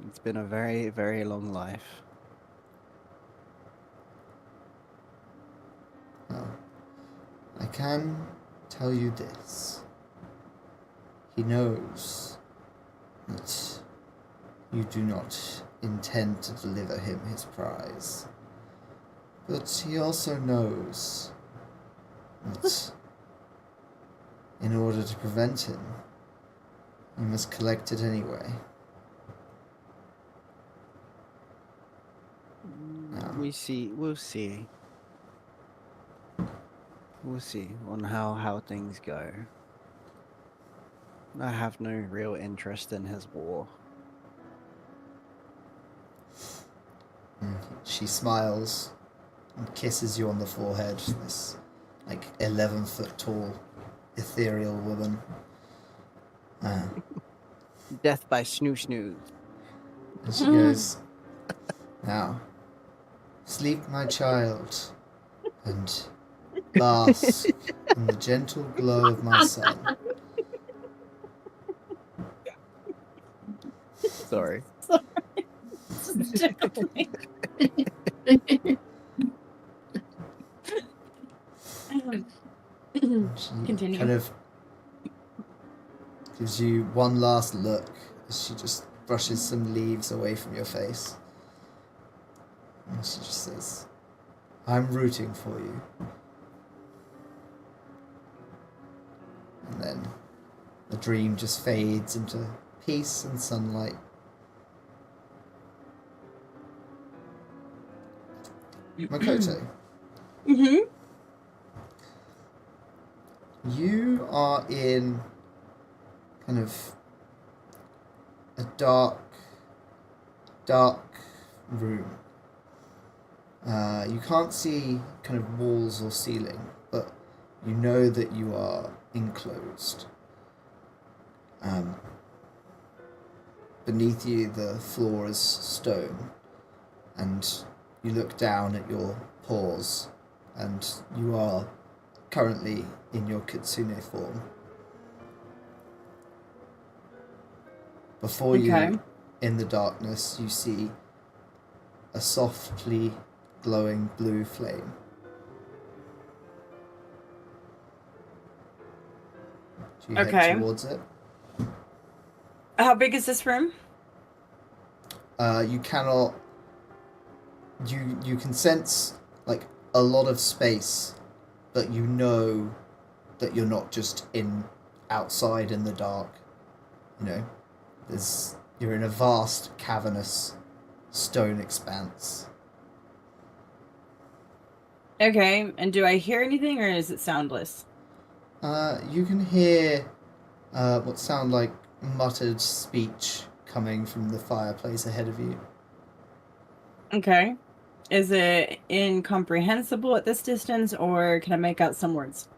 It's been a very, very long life. Well, I can tell you this. He knows that you do not intend to deliver him his prize. But he also knows that in order to prevent him, you must collect it anyway. Yeah. We'll see. We'll see on how things go. I have no real interest in his war. She smiles and kisses you on the forehead, this 11-foot tall ethereal woman. Death by snoo. And she goes, "Now, sleep, my child, and bask in the gentle glow of my sun." Sorry. She Continue. kind of gives you one last look as she just brushes some leaves away from your face. And she just says, "I'm rooting for you." And then the dream just fades into peace and sunlight. Makoto, Mm-hmm. you are in kind of a dark room. You can't see kind of walls or ceiling, but you know that you are enclosed. Beneath you, the floor is stone, and you look down at your paws, and you are currently in your kitsune form. Before Okay. you, in the darkness, you see a softly glowing blue flame. Do you Okay. head towards it? How big is this room? You cannot. You can sense a lot of space, but you know that you're not just outside in the dark. You know, you're in a vast cavernous stone expanse. Okay, and do I hear anything or is it soundless? You can hear what sound like muttered speech coming from the fireplace ahead of you. Okay. Is it incomprehensible at this distance or can I make out some words?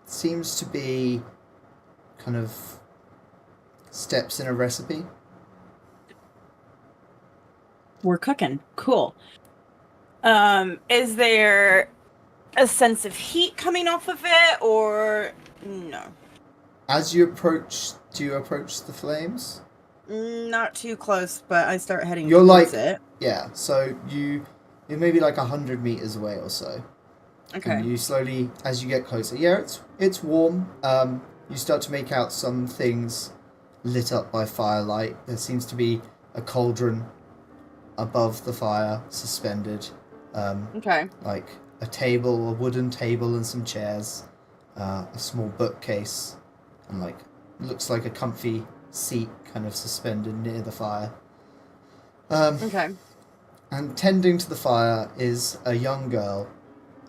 Seems to be kind of steps in a recipe. We're cooking. Cool. Is there a sense of heat coming off of it or no? as you approach, do you approach the flames? Not too close, but I start heading You're towards like, it. yeah. So you're maybe like 100 meters away or so. Okay. And you slowly, as you get closer, yeah, it's warm. You start to make out some things lit up by firelight. There seems to be a cauldron above the fire, suspended. Okay. Like a table, a wooden table, and some chairs. A small bookcase, and like looks like a comfy seat, kind of suspended near the fire. Okay. And tending to the fire is a young girl,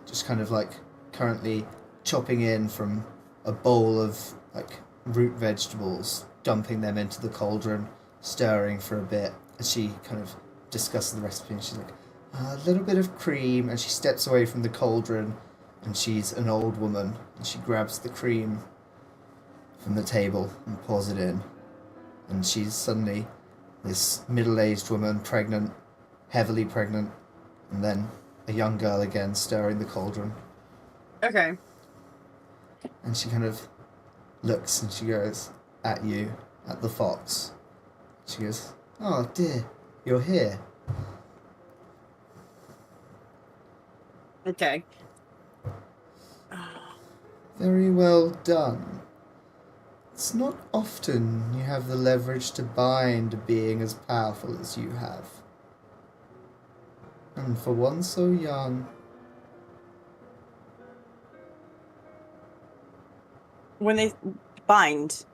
just kind of like currently chopping in from a bowl of like root vegetables, dumping them into the cauldron, stirring for a bit, as she kind of discusses the recipe. And she's like, a little bit of cream, and she steps away from the cauldron, and she's an old woman, and she grabs the cream from the table and pours it in, and she's suddenly this middle-aged woman, pregnant, heavily pregnant, and then a young girl again stirring the cauldron. Okay. And she kind of looks and she goes at you, at the fox. She goes, "Oh dear, you're here." Okay. Very well done. It's not often you have the leverage to bind a being as powerful as you have. And for one so young. When they bind,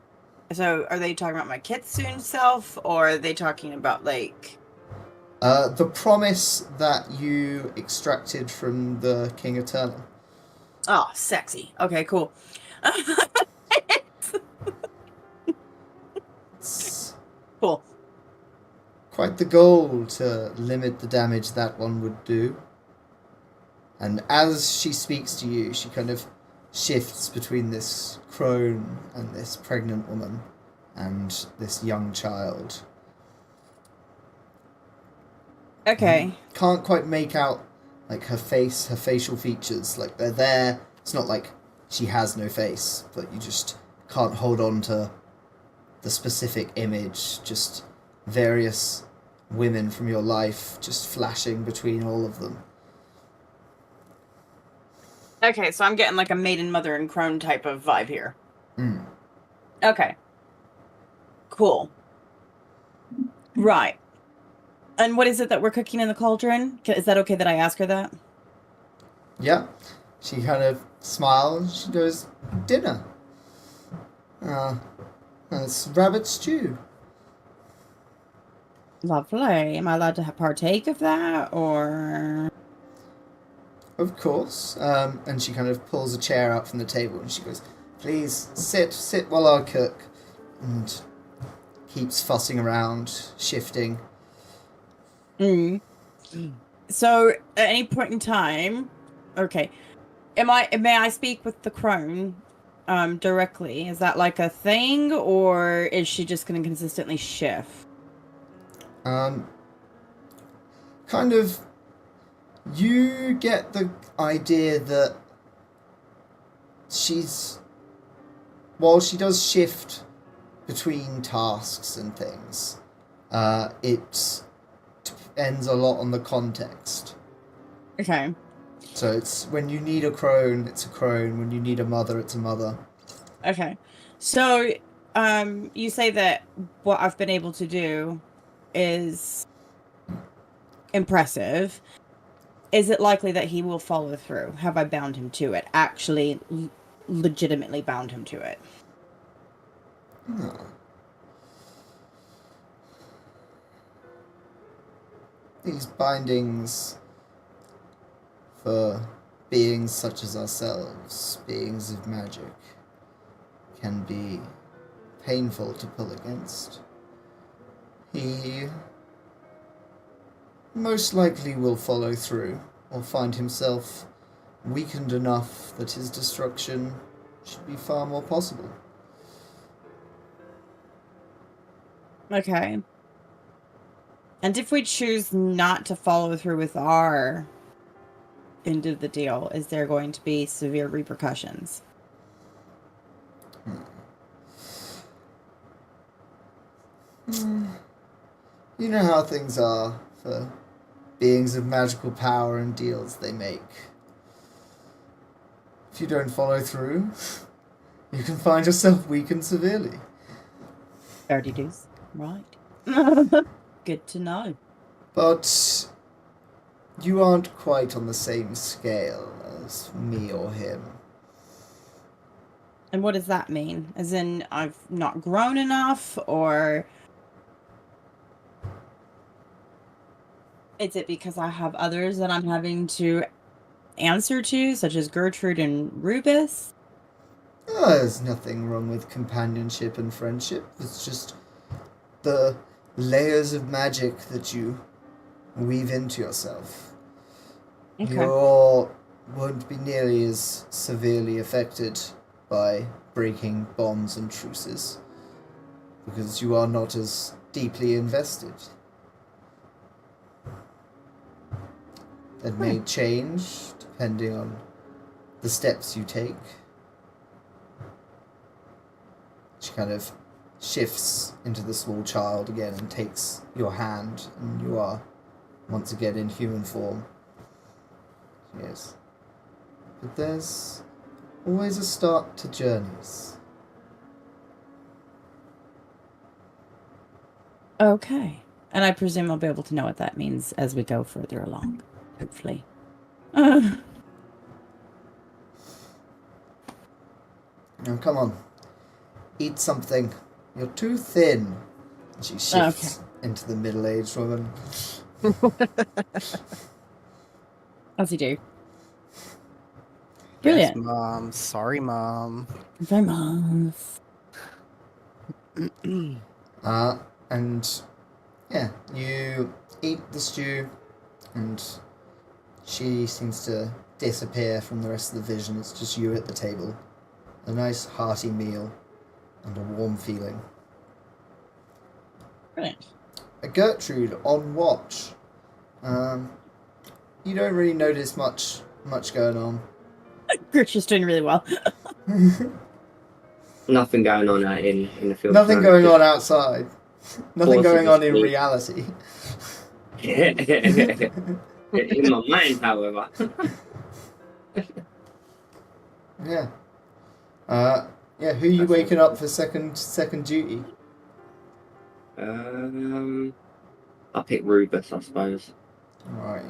so are they talking about my kitsune self, or are they talking about like... The promise that you extracted from the King Eternal. Oh, sexy. Okay, cool. It's Cool. quite the goal to limit the damage that one would do. And as she speaks to you, she kind of shifts between this crone and this pregnant woman and this young child. Okay. Can't quite make out like her face, her facial features. Like they're there. It's not like she has no face, but you just can't hold on to the specific image. Just various women from your life just flashing between all of them. Okay, so I'm getting like a maiden, mother, and crone type of vibe here. Mm. Okay. Cool. Right. And what is it that we're cooking in the cauldron? Is that okay that I ask her that? Yeah. She kind of smiles. She goes, "Dinner. It's rabbit stew." Lovely. Am I allowed to partake of that, or? Of course. And she kind of pulls a chair out from the table and she goes, "Please sit while I cook." And keeps fussing around, shifting. So, at any point in time, okay, may I speak with the crone directly? Is that like a thing, or is she just going to consistently shift? Kind of, you get the idea that while she does shift between tasks and things, it depends a lot on the context. Okay. So it's when you need a crone, it's a crone. When you need a mother, it's a mother. Okay. So, you say that what I've been able to do is impressive. Is it likely that he will follow through? Have I bound him to it? Actually, legitimately bound him to it? Oh. These bindings for beings such as ourselves, beings of magic, can be painful to pull against. He most likely will follow through, or find himself weakened enough that his destruction should be far more possible. Okay. And if we choose not to follow through with our end of the deal, is there going to be severe repercussions? You know how things are for beings of magical power and deals they make. If you don't follow through, you can find yourself weakened severely. 30 days. Right. Good to know. But you aren't quite on the same scale as me or him. And what does that mean? As in, I've not grown enough, or is it because I have others that I'm having to answer to, such as Gertrude and Rubus? There's nothing wrong with companionship and friendship. It's just the layers of magic that you weave into yourself. Okay. You all won't be nearly as severely affected by breaking bonds and truces, because you are not as deeply invested. That may change depending on the steps you take. She kind of shifts into the small child again and takes your hand, and you are once again in human form. Yes. But there's always a start to journeys. Okay. And I presume I'll be able to know what that means as we go further along, hopefully. Now come on. Eat something. You're too thin. And she shifts into the middle-aged woman. As you do. Yes, Brilliant. Mom. Sorry, Mom. Very much. And yeah, you eat the stew, and she seems to disappear from the rest of the vision. It's just you at the table. A nice hearty meal and a warm feeling. Brilliant. Gertrude on watch. You don't really notice much going on. Gertrude's doing really well. Nothing going on out in the field. Nothing going on outside. Nothing Horses going on in asleep. reality. In my mind, however. Yeah. Yeah, who are you waking up for second duty? I'll pick Rubus, I suppose. Alright.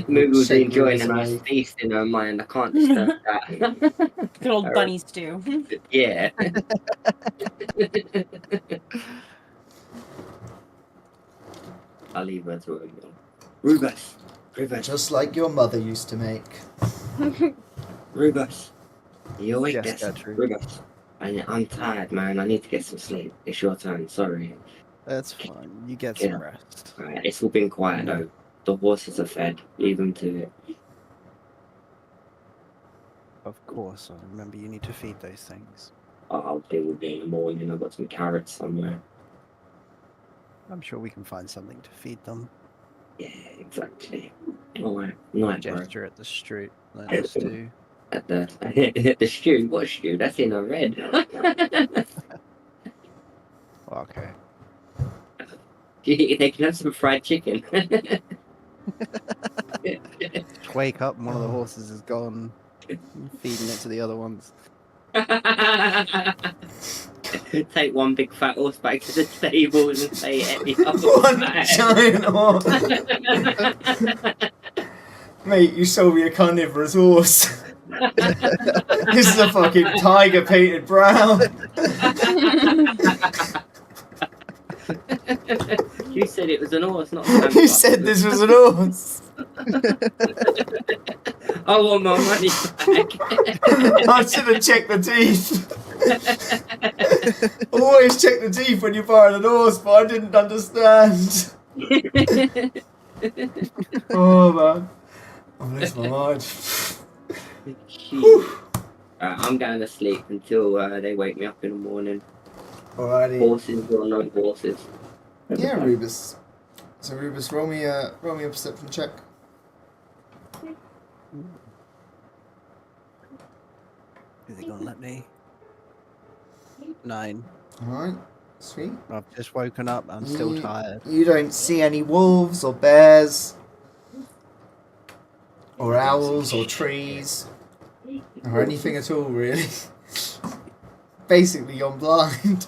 Moogle's shake enjoying Rubus a nice away. feast in her mind. I can't disturb that. Good old bunny stew. Yeah. I'll leave her to him. Rubus. Just like your mother used to make. Rubus. You awake Yes, this? Gertrude. Rubus. I'm tired, man. I need to get some sleep. It's your turn. Sorry. That's fine. You get Yeah. some rest. Alright, it's all been quiet though. The horses are fed. Leave them to it. Of course. I remember you need to feed those things. I'll deal with it in the morning. I've got some carrots somewhere. I'm sure we can find something to feed them. Yeah, exactly. Alright, night, bro. Gesture at the street. Let us do. At the stew. What stew? That's in a red. Okay. They can have some fried chicken. Wake up and one of the horses is gone. Feeding it to the other ones. Take one big fat horse back to the stable and say it. The other One one giant horse. Mate, you sold me a carnivorous horse. This is a fucking tiger painted brown. You said it was an horse, not a You said this was an horse. I want my money back. I should have checked the teeth. Always check the teeth when you're buying an horse, but I didn't understand. Oh man, I've lost my mind. I'm going to sleep until they wake me up in the morning. Alrighty. Horses or no horses. Yeah, Rubus. So Rubus, roll me a perception check. Is he gonna let me? 9. Alright. Sweet. I've just woken up. I'm still tired. You don't see any wolves or bears or owls or trees or anything at all, really. Basically, you're blind.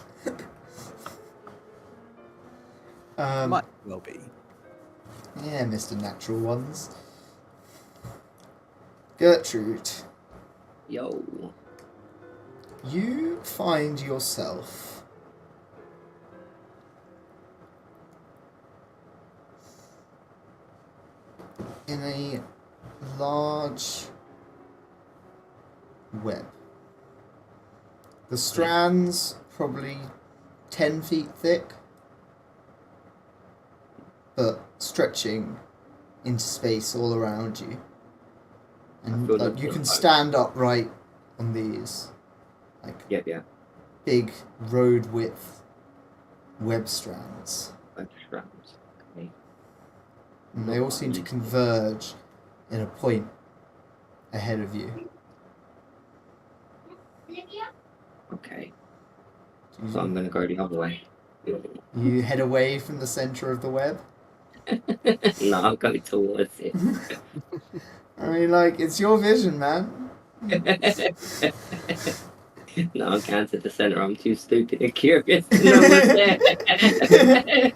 Might well be. Yeah, Mr. Natural Ones. Gertrude, Yo. you find yourself in a large web. The strands probably 10 feet thick, but stretching into space all around you. And feel like like you you're can like- stand upright on these, like Yeah. big road width web strands. Like strands. Okay. And they all seem to converge in a point ahead of you. Okay. So I'm gonna go the other way. You head away from the center of the web. No, I'll go towards it. I mean, like, it's your vision, man. No, I'm going to the center. I'm too stupid and curious to know what's there.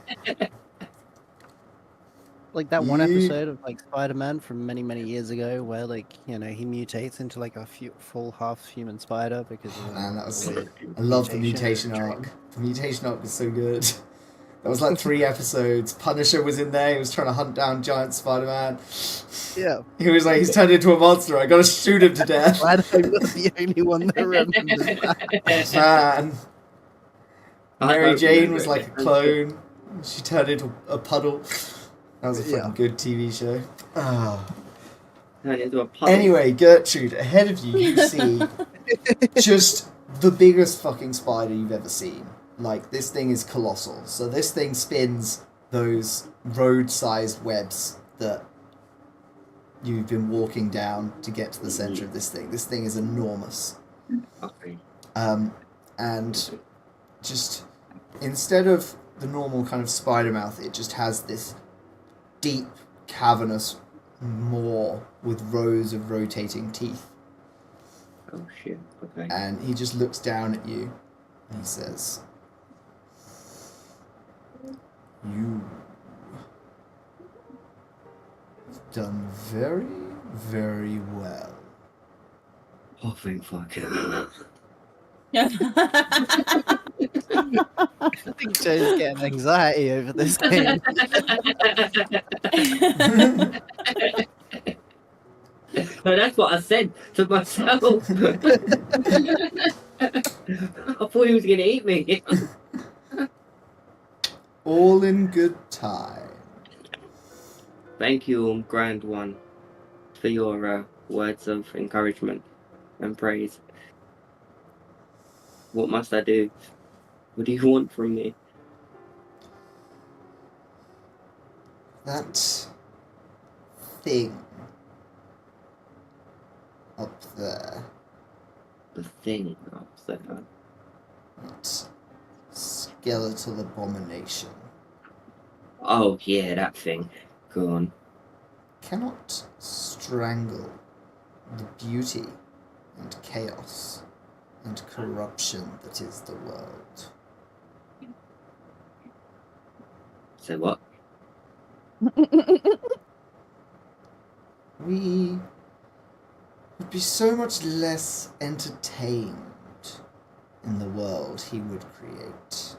Like that one You- episode of like Spider-Man from many, many years ago, where like he mutates into like a full half human spider because of Man, that was. weird I love the mutation mutation dream. arc. The mutation arc was so good. That was like 3 episodes. Punisher was in there. He was trying to hunt down giant Spider-Man. Yeah, He was like, he's turned into a monster. I gotta shoot him to death. glad I was the only one that remembers that. Man. I Mary don't Jane remember was it. like a clone. She turned into a puddle. That was a fucking Yeah. good TV show. Ah. Turn into a puddle. Anyway, Gertrude, ahead of you, you see just the biggest fucking spider you've ever seen. Like, this thing is colossal. So this thing spins those road-sized webs that you've been walking down to get to the center of this thing. This thing is enormous. Okay. And just, instead of the normal kind of spider mouth, it just has this deep, cavernous maw with rows of rotating teeth. Oh shit. Okay. And he just looks down at you and he says, "You have done very, very well." Oh, thank fuck. I think Joe's getting anxiety over this game. No, that's what I said to myself. I thought he was gonna eat me. All in good time. Thank you, Grand One, for your words of encouragement and praise. What must I do? What do you want from me? That thing up there, The thing up there. that skeletal abomination, Oh yeah, that thing. Go on. cannot strangle the beauty and chaos and corruption that is the world. So what? We would be so much less entertained in the world he would create.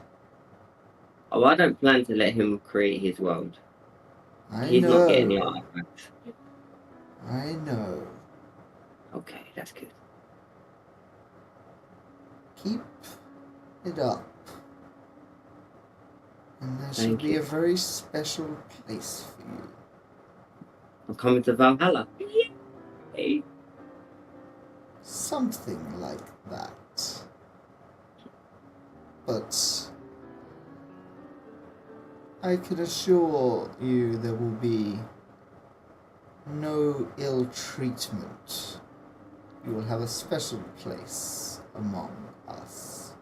Oh, I don't plan to let him create his world. I He's not getting the know. artifacts. I know. Okay, that's good. Keep it up. And there shall Thank be you. a very special place for you. I'm coming to Valhalla. Yay. Something like that. But I can assure you there will be no ill treatment. You will have a special place among us.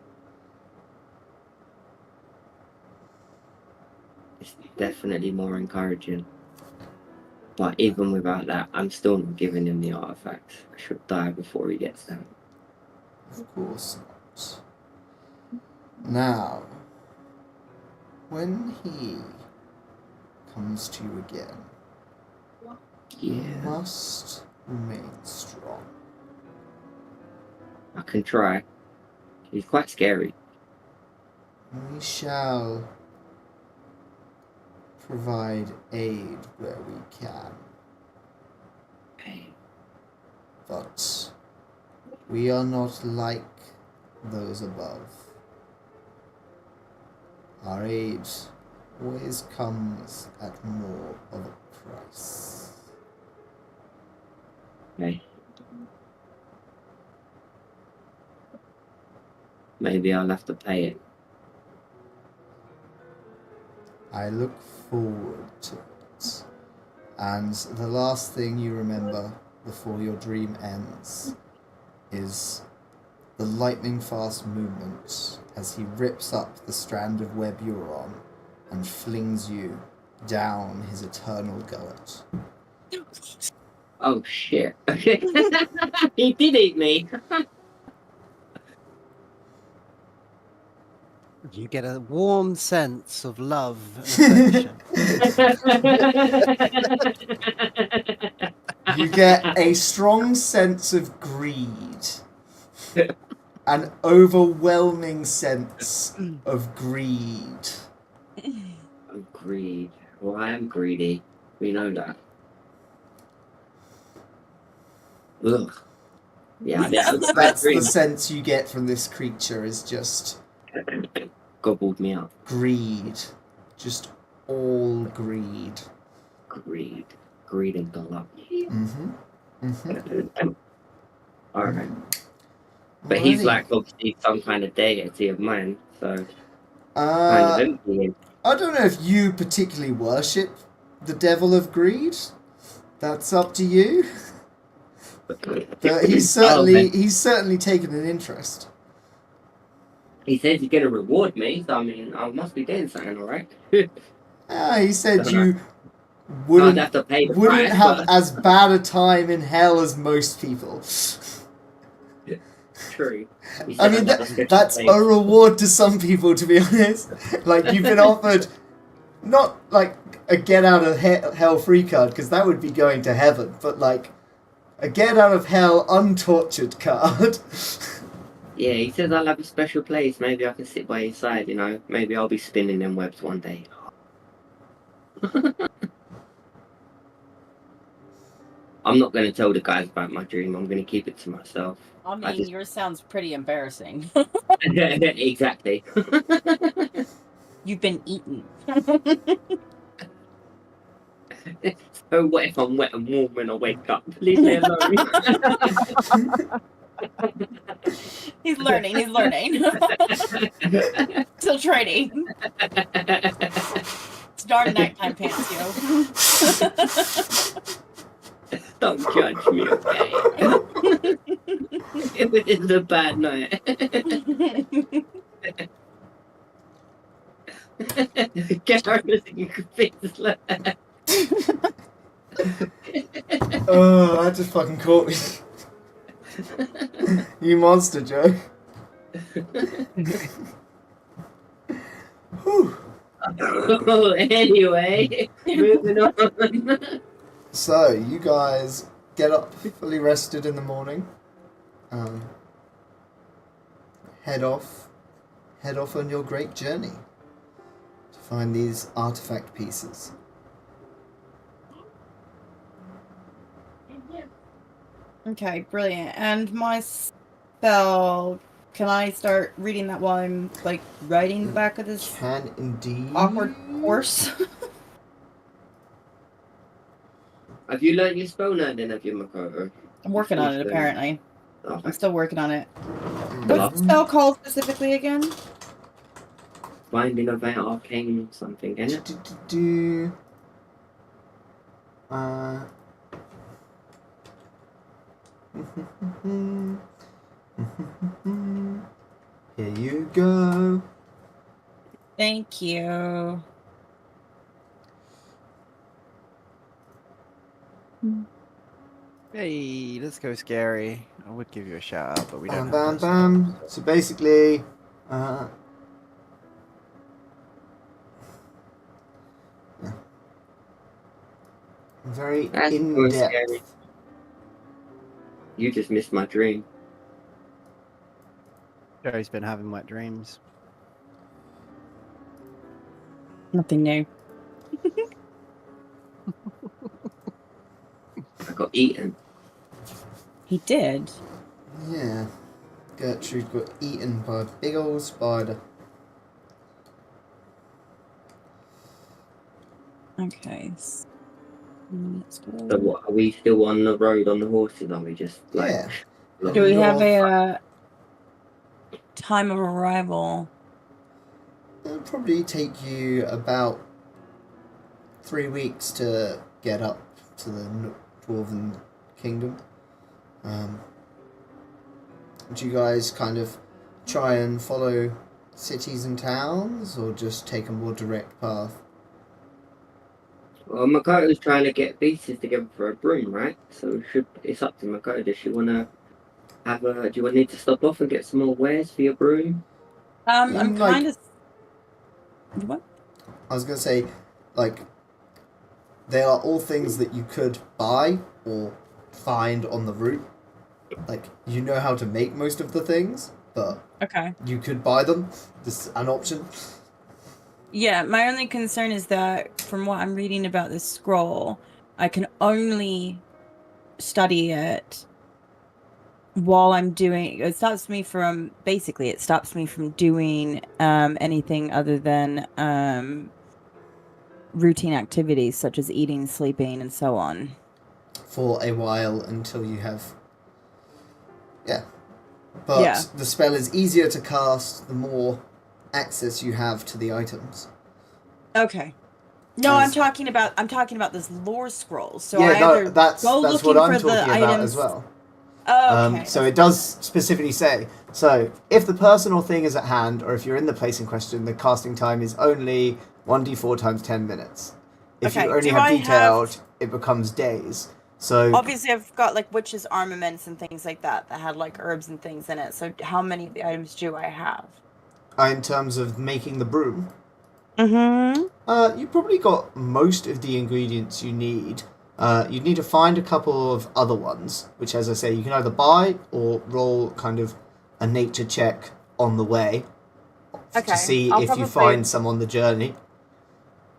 it's definitely more encouraging. But even without that, I'm still not giving him the artifacts. I should die before he gets them. Of course not. Now, when he comes to you again, you Yeah, must remain strong. I can try. He's quite scary. We shall provide aid where we can, Okay. but we are not like those above. Our aid always comes at more of a price. Okay. Maybe I'll have to pay it. I look forward to it. And the last thing you remember before your dream ends is the lightning fast movement as he rips up the strand of web you're on and flings you down his eternal gullet. Oh shit. He did eat me. You get a warm sense of love and affection. You get a strong sense of greed. An overwhelming sense of greed. I'm greed. Well, I am greedy. We know that. Ugh. Yeah, That's the sense you get from this creature, is just gobbled me up. greed. Just all greed. Greed. Greed and gullet. Alright. But he's like obviously some kind of deity of mine, so kind of empty. I don't know if you particularly worship the devil of greed. That's up to you. But he's certainly taken an interest. He says he's gonna reward me, so I mean I must be doing something, alright? He said you I'd wouldn't have to pay the wouldn't price, have but... as bad a time in hell as most people. True. I mean, that's a reward to some people, to be honest. Like, you've been offered not like a get out of hell free card, because that would be going to heaven, but like a get out of hell untortured card. Yeah, he says I'll have a special place. Maybe I can sit by his side, you know. Maybe I'll be spinning them webs one day. I'm not going to tell the guys about my dream. I'm going to keep it to myself. I mean, yours sounds pretty embarrassing. Exactly. You've been eaten. So what if I'm wet and warm when I wake up? Leave me alone. He's learning. Still training. Start nighttime pants, yo. Don't judge me, okay? It was a bad night. Oh, that just fucking caught me. You monster, Joe. Anyway, moving on. So, you guys get up fully rested in the morning. Head off on your great journey to find these artifact pieces. Okay, brilliant. And my spell, can I start reading that while I'm like riding the back of this Can indeed. awkward horse? Have you learned your spell now then, have you, Makoto? I'm working on it, apparently. Okay. I'm still working on it. Well, What's the spell called specifically again? Finding a Veil Arcane something, isn't it? Here you go. Thank you. Hey, let's go scary. I would give you a shout out, but we don't Bam, have bam, those. bam. So basically, very That's in so scary. depth. You just missed my dream. Jerry's been having wet dreams. Nothing new. I got eaten. He did. Yeah. Gertrude got eaten by a big old spider. Okay. Let's go. So what, are we still on the road on the horses? Are we just like? Yeah. Do we You're- have a time of arrival? It'll probably take you about 3 weeks to get up to the Dwarven Kingdom. Do you guys kind of try and follow cities and towns, or just take a more direct path? Well, Makoto's trying to get pieces together for a broom, right? So it's up to Makoto. Does she want to have a? Do you need to stop off and get some more wares for your broom? I'm Like- kind of. What? I was going to say, like, they are all things that you could buy or find on the route. Like, you know how to make most of the things, but Okay. you could buy them. This is an option. Yeah, my only concern is that from what I'm reading about this scroll, I can only study it while I'm doing. It stops me from doing anything other than routine activities such as eating, sleeping, and so on. For a while until you have... Yeah. But Yeah. the spell is easier to cast the more access you have to the items. Okay. No, I'm As- talking about this lore scroll. So yeah, I either that's go what looking I'm for the talking about items. as well. Oh, okay. So it does specifically say, so if the person or thing is at hand, or if you're in the place in question, the casting time is only 1d4 times 10 minutes. If Okay, you only do have I detailed, it becomes days. So Obviously, I've got like witches' armaments and things like that that had like herbs and things in it. So how many of the items do I have? in terms of making the broom, Mm-hmm. you probably got most of the ingredients you need. You'd need to find a couple of other ones, which, as I say, you can either buy or roll kind of a nature check on the way Okay. to see I'll if you probably- find some on the journey.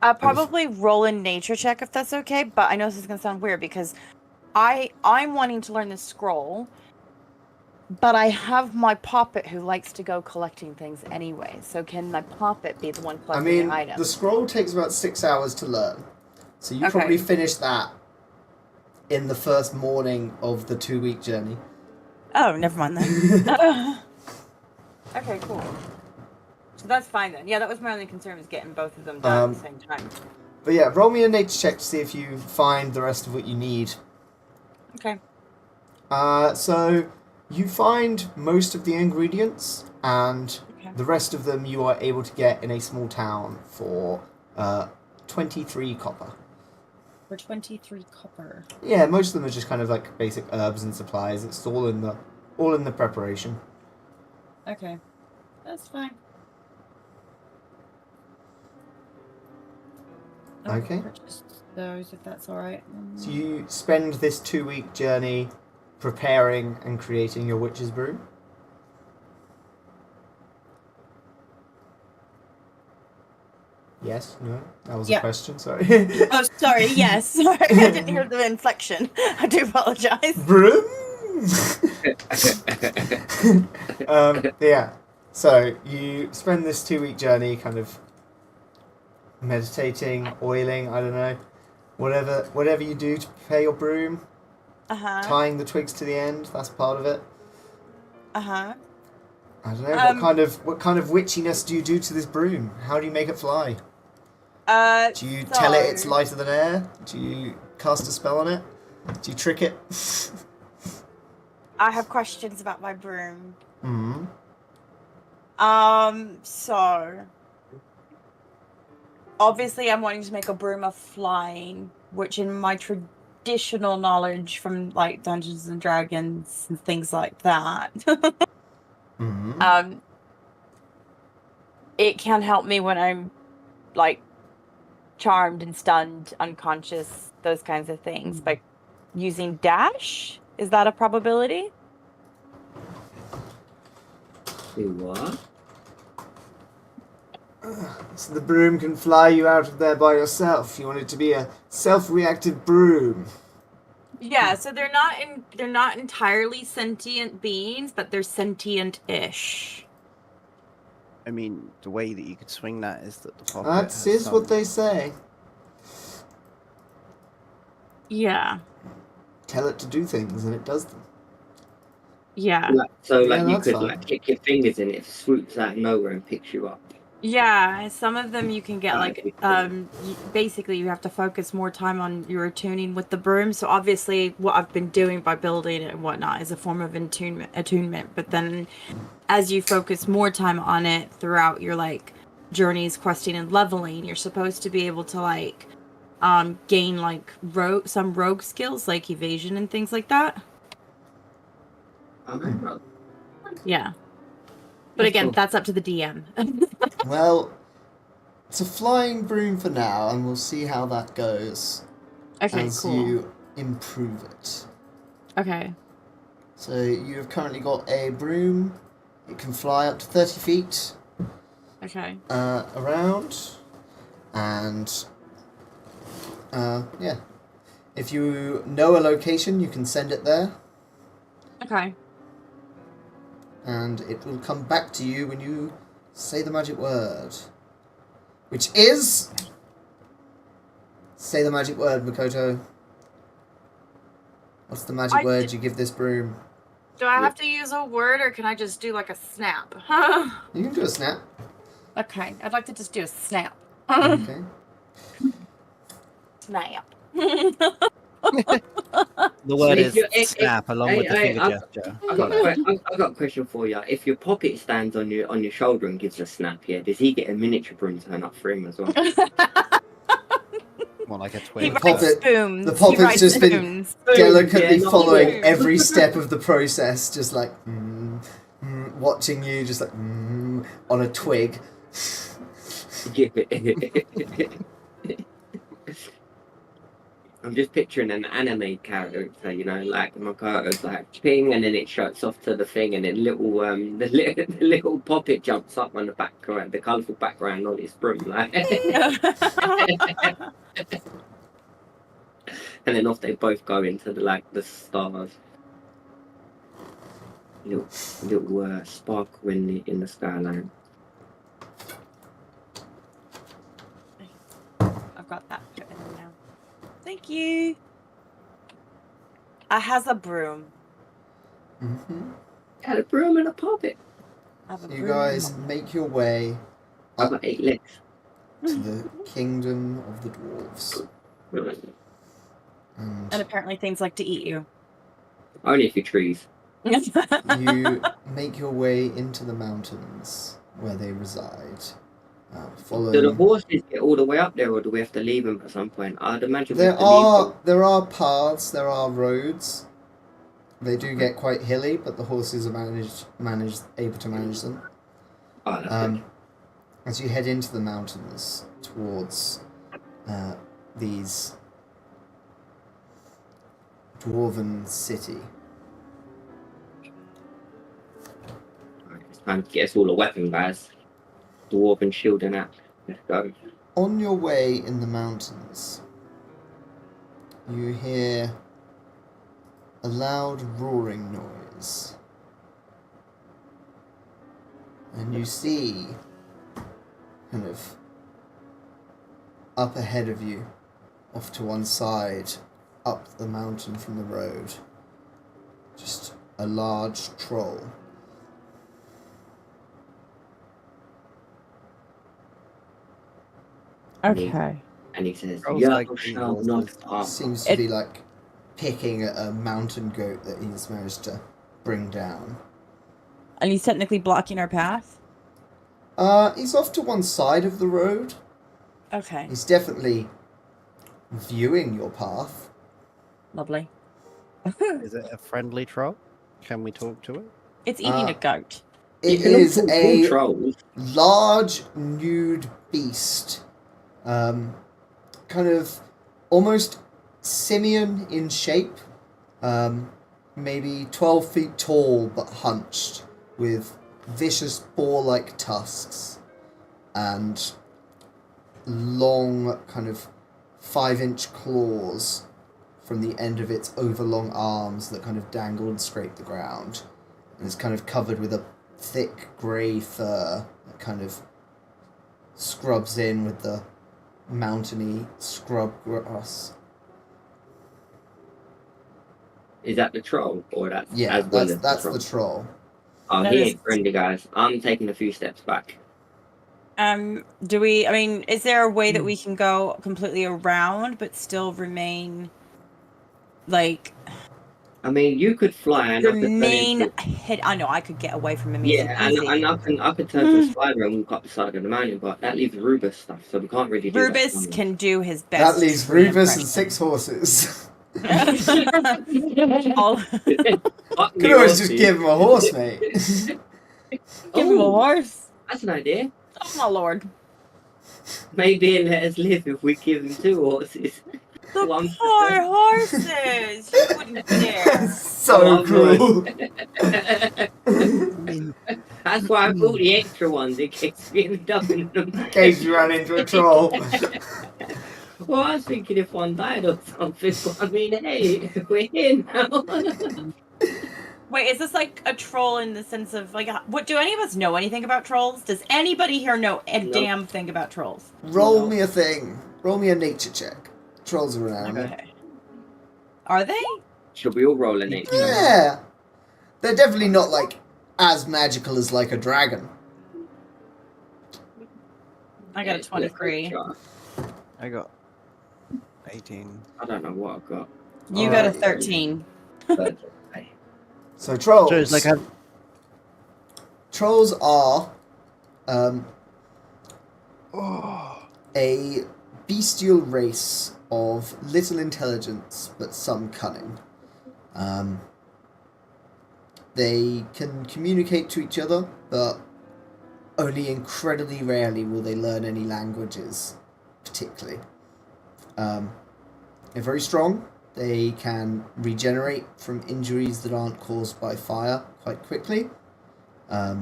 I'll probably roll a nature check if that's okay. But I know this is gonna sound weird because I'm wanting to learn this scroll, but I have my poppet who likes to go collecting things anyway. So can my poppet be the one I collecting mean, the items? the scroll takes about 6 hours to learn. So you Okay. probably finish that in the first morning of the 2-week journey. Oh, never mind then. Okay, cool. So that's fine then. Yeah, that was my only concern, was getting both of them done at the same time. But yeah, roll me a nature check to see if you find the rest of what you need. Okay. So you find most of the ingredients, and Okay. the rest of them you are able to get in a small town for 23 copper. For 23 copper. Yeah, most of them are just kind of like basic herbs and supplies. It's all in the preparation. Okay. That's fine. I'll Okay. purchase those if that's alright. So you spend this 2-week journey preparing and creating your witch's brew. Yes? No? That was Yeah. a question, sorry. Oh, sorry. Yes. Sorry. I didn't hear the inflection. I do apologize. Broom! Yeah. So you spend this 2-week journey kind of meditating, oiling, I don't know. Whatever you do to prepare your broom, Uh-huh. tying the twigs to the end, that's part of it. Uh-huh. I don't know, what kind of witchiness do you do to this broom? How do you make it fly? Do you tell it it's lighter than air? Do you cast a spell on it? Do you trick it? I have questions about my broom. Hmm. So obviously I'm wanting to make a broom of flying, which in my additional knowledge from like Dungeons and Dragons and things like that. Mhm. It can help me when I'm like charmed and stunned, unconscious, those kinds of things. But using dash, is that a probability? Do what? So the broom can fly you out of there by yourself. You want it to be a self-reactive broom. Yeah, so they're not entirely sentient beings, but they're sentient-ish. I mean, the way that you could swing that is that the pocket That has is some... what they say. Yeah. Tell it to do things and it does them. Yeah. So Yeah, like you that's could fine. like kick your fingers in it, swoops out of nowhere and picks you up. Yeah, some of them you can get That'd like be cool. basically you have to focus more time on your attuning with the broom. So obviously what I've been doing by building it and whatnot is a form of attunement. But then as you focus more time on it throughout your like journeys, questing and leveling, you're supposed to be able to like gain like some rogue skills like evasion and things like that. Oh, Yeah. But that's again, cool. that's up to the DM. Well, it's a flying broom for now, and we'll see how that goes Okay, as cool. you improve it. Okay. So you have currently got a broom. It can fly up to 30 feet Okay. around, and yeah. If you know a location, you can send it there, Okay. and it will come back to you when you say the magic word. Which is... Say the magic word, Makoto. What's the magic word you give this broom? Do I have to use a word or can I just do like a snap? You can do a snap. Okay, I'd like to just do a snap. Okay. Snap. The word If is you- snap along with the finger gesture. I've got a question for you. If your puppet stands on your shoulder and gives a snap, yeah, does he get a miniature broom turn up for him as well? More like a He twin. The writes puppet- spoons. the He puppet's writes just been spoons. Delicately Yeah, not following spoon. every step of the process, just like watching you, just like on a twig. I'm just picturing an anime character, you know, like Makoto's like ping, and then it shuts off to the thing, and then the little puppet jumps up on the background, the colourful background on his broom, like, and then off they both go into the stars. Little sparkle in the skyline. I've got that put in now. Thank you. I has a broom. Got a broom and a puppet. I have a So you broom guys and make your way I've up got 8 legs. to the kingdom of the dwarves. and And apparently things like to eat you. Only a few trees. you make your way into the mountains where they reside. Do the Following... horses get all the way up there, or do we have to leave them at some point? I'd imagine we There have to leave them. are paths, there are roads. They do get quite hilly, but the horses are able to manage them. Oh, that's good. As you head into the mountains towards these dwarven city. Alright, it's time to get us all a weapon, guys. Dwarven shield and axe. Let's go. On your way in the mountains, you hear a loud roaring noise. And you see, kind of, up ahead of you, off to one side, up the mountain from the road, just a large troll. Okay. And he says, Trolls "You like shall eagles. not harm." Seems to be like picking at a mountain goat that he's managed to bring down. And he's technically blocking our path? He's off to one side of the road. Okay. He's definitely viewing your path. Lovely. Is it a friendly troll? Can we talk to it? It's eating a Uh, goat. It You can is also a control. large nude beast, kind of almost simian in shape, maybe 12 feet tall but hunched, with vicious boar-like tusks and long kind of 5-inch claws from the end of its overlong arms that kind of dangle and scrape the ground, and it's kind of covered with a thick grey fur that kind of scrubs in with the mountainy scrub grass. Is that the troll, or that's Yeah, as well as that's the the troll? troll. Oh, That he is- ain't friendly, guys. I'm taking a few steps back. Do we? I mean, is there a way that we can go completely around but still remain, like, I mean, you could fly, and I could turn remain into hid? I know I could get away from him easy yeah, and peasy. I could turn to a spider and walk up the side of the mountain, but that leaves Rubus stuff, so we can't really do Rubus that. can do his best. That leaves tree Rubus and impression. 6 horses. All- Fuck me, Could always just Rossi. give him a horse, mate. Give him a Oh, horse. that's an idea. Oh my lord. Maybe he'll let us live if we give him 2 horses. The One- poor horses. You wouldn't dare. So Oh, cruel. That's why I bought the extra ones in case we ended up in them. In case you ran into a troll. Well, I was thinking if one died or something, but I mean, hey, we're here now. Wait, is this like a troll in the sense of like, what? Do any of us know anything about trolls? Does anybody here know a No. damn thing about trolls? Roll No. me a thing. Roll me a nature check. Trolls are an animal. Okay. Are they? Should we all roll in it? Yeah. They're definitely not like as magical as like a dragon. I got a 23. I got 18. I don't know what I got. You got a Alright. 13. But, hey, So trolls. So it's like Trolls are oh, a bestial race of little intelligence but some cunning. They can communicate to each other, but only incredibly rarely will they learn any languages, particularly. They're very strong. They can regenerate from injuries that aren't caused by fire quite quickly. They're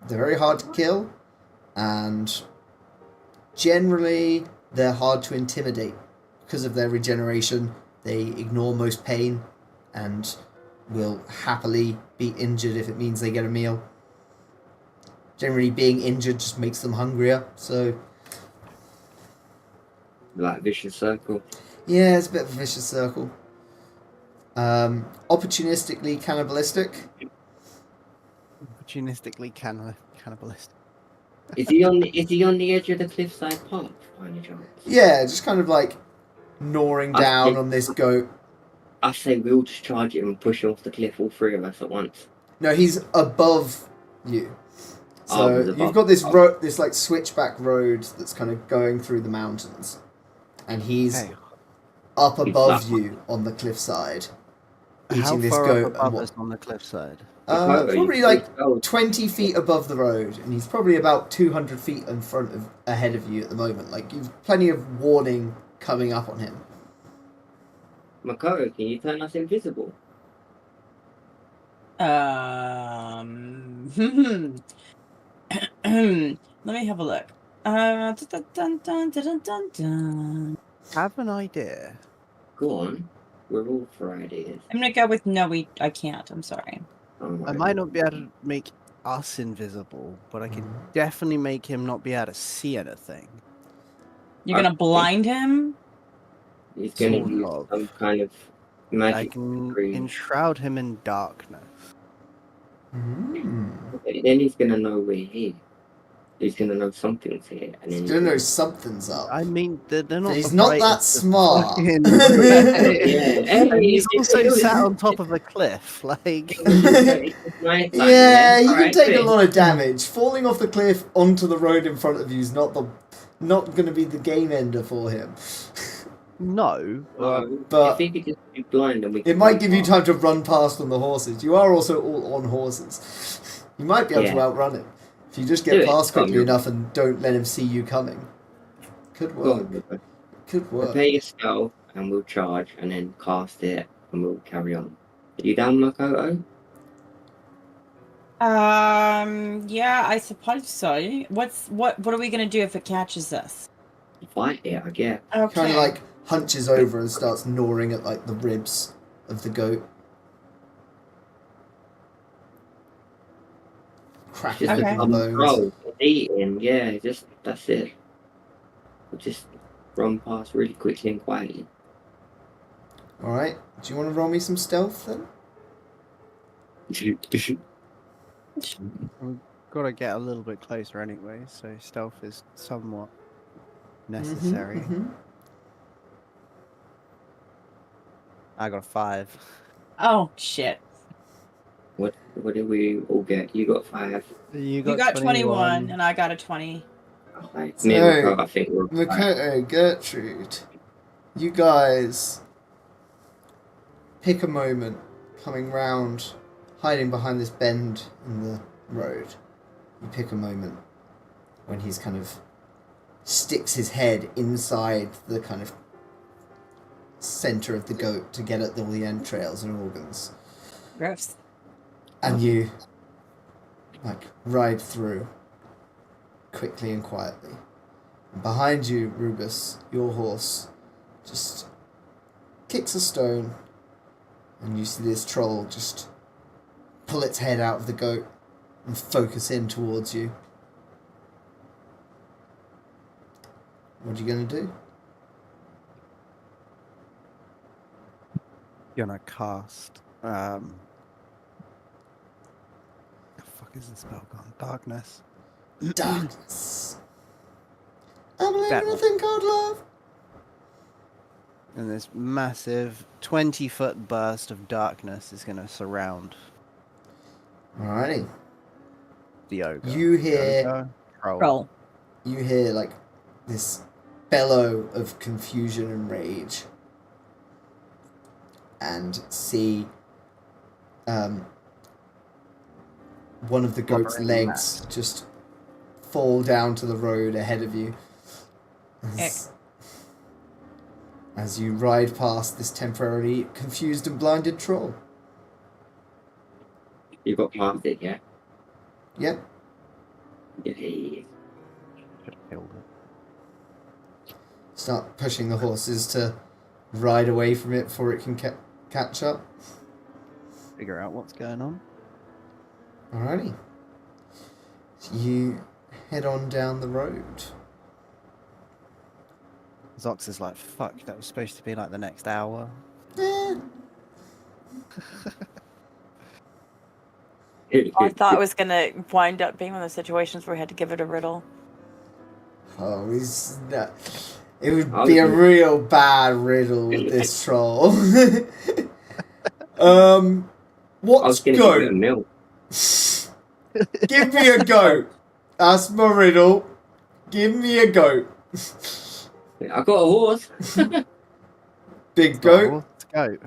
very hard to kill, and generally they're hard to intimidate. Because of their regeneration, they ignore most pain and will happily be injured if it means they get a meal. Generally, being injured just makes them hungrier, so like vicious circle. yeah, it's a bit of a vicious circle. Opportunistically cannibalistic. opportunistically cannibalistic. Is he on the edge of the cliffside path by any chance? Yeah, just kind of like gnawing I down think- on this goat. I say we all just charge him and push him off the cliff, all 3 of us at once. No, he's above you. Oh, So he's you've above. got this Oh. this like switchback road that's kind of going through the mountains, and he's Hey, up He's above up. you on the cliffside, how eating this far goat. up above And us on the cliffside? Makoto, probably you like think- oh, 20 feet above the road, and he's probably about 200 feet in front of ahead of you at the moment. Like you've plenty of warning coming up on him. Makoto, can you turn us invisible? Let me have a look. Dun, dun, dun, dun, dun, dun, dun. Have an idea. Go on. We're all for ideas. I'm gonna go with no. I can't. I'm sorry. Oh, I might not be able to make us invisible, but I can definitely make him not be able to see anything. You're gonna blind him. He's going Sort to use of. some kind of I magic. can degree. enshroud him in darkness. Okay, then he's going to know we're here. He's going to know something's here. And then He's gonna know something's up. I mean, they're not. He's the not that brightest of smart. fucking- Yeah. And he's also Hey, sat on top of a cliff. Like, Yeah, you can Alright, take a then. lot of damage. Falling off the cliff onto the road in front of you is not going to be the game ender for him. No. But if he could just be blind and we it could might run give you past. time to run past on the horses. You are also all on horses. You might be able to Yeah. outrun him if you just Do get it. past quickly Come on. enough and don't let him see you coming. Could Go work. on, Rubus. Could work. Prepare your spell and we'll charge and then cast it and we'll carry on. Are you down, Makoto? Yeah, I suppose so. What are we gonna do if it catches us? Fight it, I guess. Okay. Kind of like hunches over and starts gnawing at like the ribs of the goat. Cracking Just Okay. open the bones. control, eating, yeah, just that's it. We'll just run past really quickly and quietly. Alright, do you want to roll me some stealth then? We've got to get a little bit closer anyway, so stealth is somewhat necessary. Mhm. I got a 5. Oh shit! What did we all get? You got 5. You got 21 and I got a 20. Okay. So, Me and Makoto, I think we're right. Makoto, Gertrude, you guys pick a moment coming round, hiding behind this bend in the road. You pick a moment when he's kind of sticks his head inside the kind of center of the goat to get at all the entrails and organs. Gross. And you like ride through quickly and quietly. And behind you, Rubus, your horse, just kicks a stone, and you see this troll just pull its head out of the goat and focus in towards you. What are you gonna do? Gonna cast. The fuck is the spell called? Darkness. Darkness. I believe That in a one. thing called love. And this massive 20-foot burst of darkness is gonna surround Alrighty. the ogre. You hear Ogre, troll. Roll. you hear like this bellow of confusion and rage, and see one of the goat's Blubbering legs just fall down to the road ahead of you as you ride past this temporarily confused and blinded troll. You got past it, yeah? Yep. Yeah. Should have killed it. Start pushing the horses to ride away from it before it can catch up. Figure out what's going on. Alrighty. So you head on down the road. Zox is like, fuck, that was supposed to be like the next hour. I thought it was gonna wind up being one of those situations where we had to give it a riddle. Oh, he's not. It would be a real bad riddle with this troll. What's give it a goat? mill. Give me a goat. That's my riddle. Give me a goat. I got a horse. Big goat. It's goat.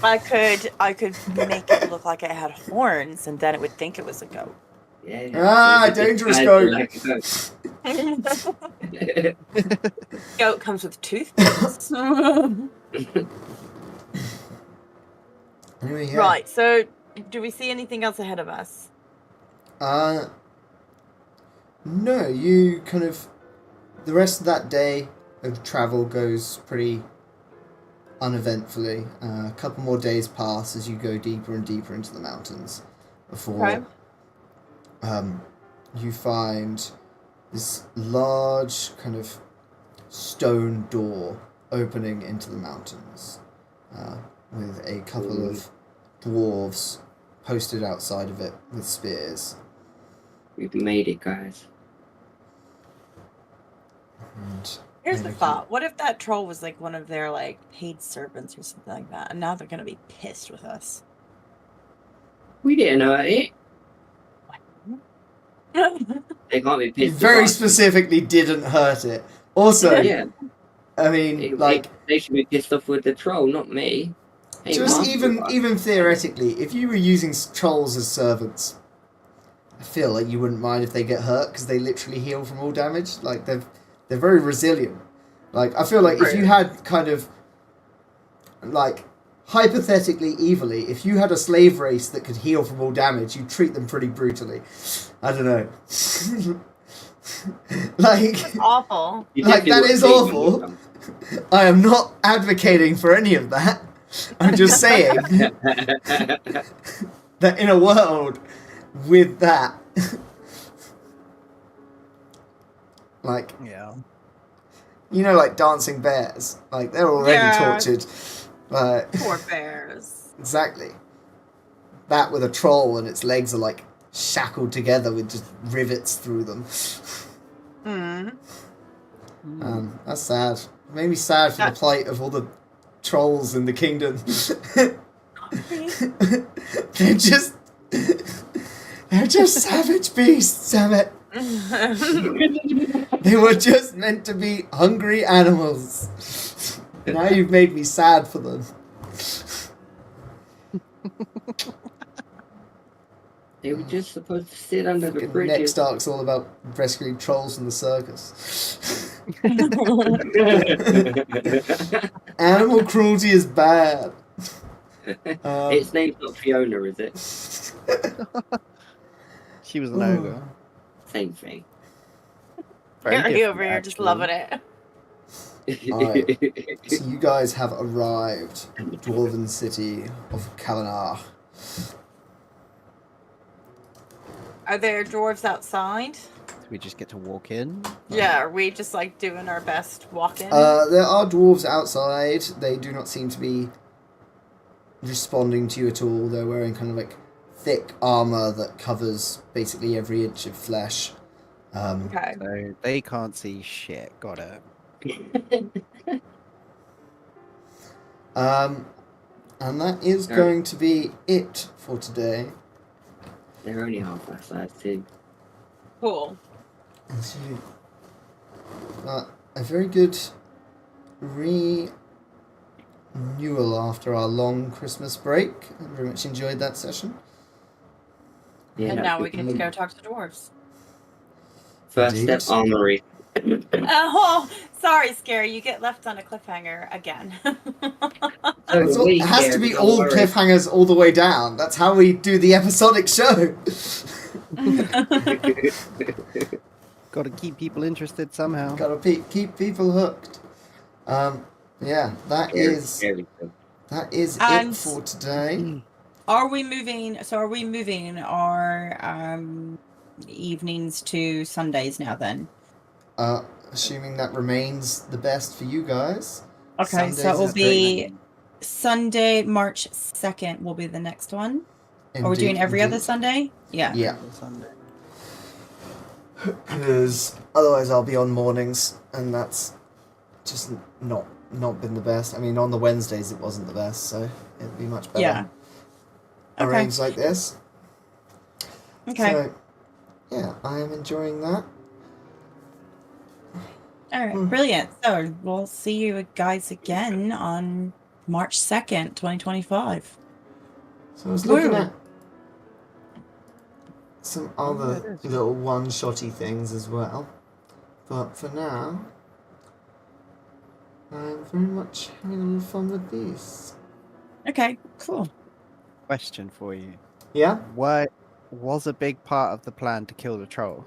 I could make it look like it had horns, and then it would think it was a goat. Yeah. Ah, It's just dangerous bad goat. like a goat. Goat comes with toothpicks. Anyway, yeah. Right. So, do we see anything else ahead of us? No, you kind of... The rest of that day of travel goes pretty uneventfully. A couple more days pass as you go deeper and deeper into the mountains before you find this large kind of stone door opening into the mountains with a couple of dwarves posted outside of it with spears. We've made it, guys. And Here's they the look thought: what if that troll was like one of their like paid servants or something like that, and now they're gonna be pissed with us? We didn't hurt it. They can't be You pissed. very at us. specifically didn't hurt it. Also, Yeah. I mean, like, they should be pissed off with the troll, not me. Hey, just Master, even theoretically, if you were using trolls as servants, I feel like you wouldn't mind if they get hurt because they literally heal from all damage. Like they're very resilient. Like I feel like if you had kind of like hypothetically evilly, if you had a slave race that could heal from all damage, you'd treat them pretty brutally. I don't know. Like Awful. like that is awful. I am not advocating for any of that. I'm just saying that in a world with that, like, Yeah. you know, like dancing bears, like they're already tortured. Poor bears. Exactly. That with a troll and its legs are like shackled together with just rivets through them. That's sad. It made me sad for the plight of all the trolls in the kingdom. They're just savage beasts, damn it. They were just meant to be hungry animals. Now you've made me sad for them. They were just supposed to sit under the bridge. Next arc's all about rescuing trolls from the circus. Animal cruelty is bad. Its name's not Fiona, is it? She was an ogre. Same thing. Very Are you different, over here just actually. loving it? Alright, so you guys have arrived in the dwarven city of Kalanar. Are there dwarves outside? We just get to walk in. Yeah, are we just like doing our best walking? There are dwarves outside. They do not seem to be responding to you at all. They're wearing kind of like thick armor that covers basically every inch of flesh. Okay. So they can't see shit. Got it. And that is going to be it for today. They're only half that size too. Cool. So, a very good renewal after our long Christmas break. I very much enjoyed that session. Yeah, And that's now good we get to go talk to dwarves. First Indeed. step, armory. Oh, sorry, Scary. You get left on a cliffhanger again. It has to be all cliffhangers all the way down. That's how we do the episodic show. Got to keep people interested somehow. Gotta keep people hooked. Yeah, that is it And- for today. Are we moving our evenings to Sundays now then? Assuming that remains the best for you guys. Okay, Sundays so it will is be great. Sunday, March 2nd will be the next one. Are we doing Indeed, every other indeed. Sunday? Yeah. Yeah, Sunday. because otherwise I'll be on mornings, and that's just not been the best. I mean, on the Wednesdays it wasn't the best, so it'd be much better. Yeah. Okay. Arranged like this. Okay. So, yeah, I am enjoying that. All right. Brilliant. So we'll see you guys again on March 2nd, 2025. So I was looking Woo. at some other little one-shotty things as well, but for now, I'm very much having a little fun with these. Okay. Cool. Question for you. Yeah? What was a big part of the plan to kill the troll?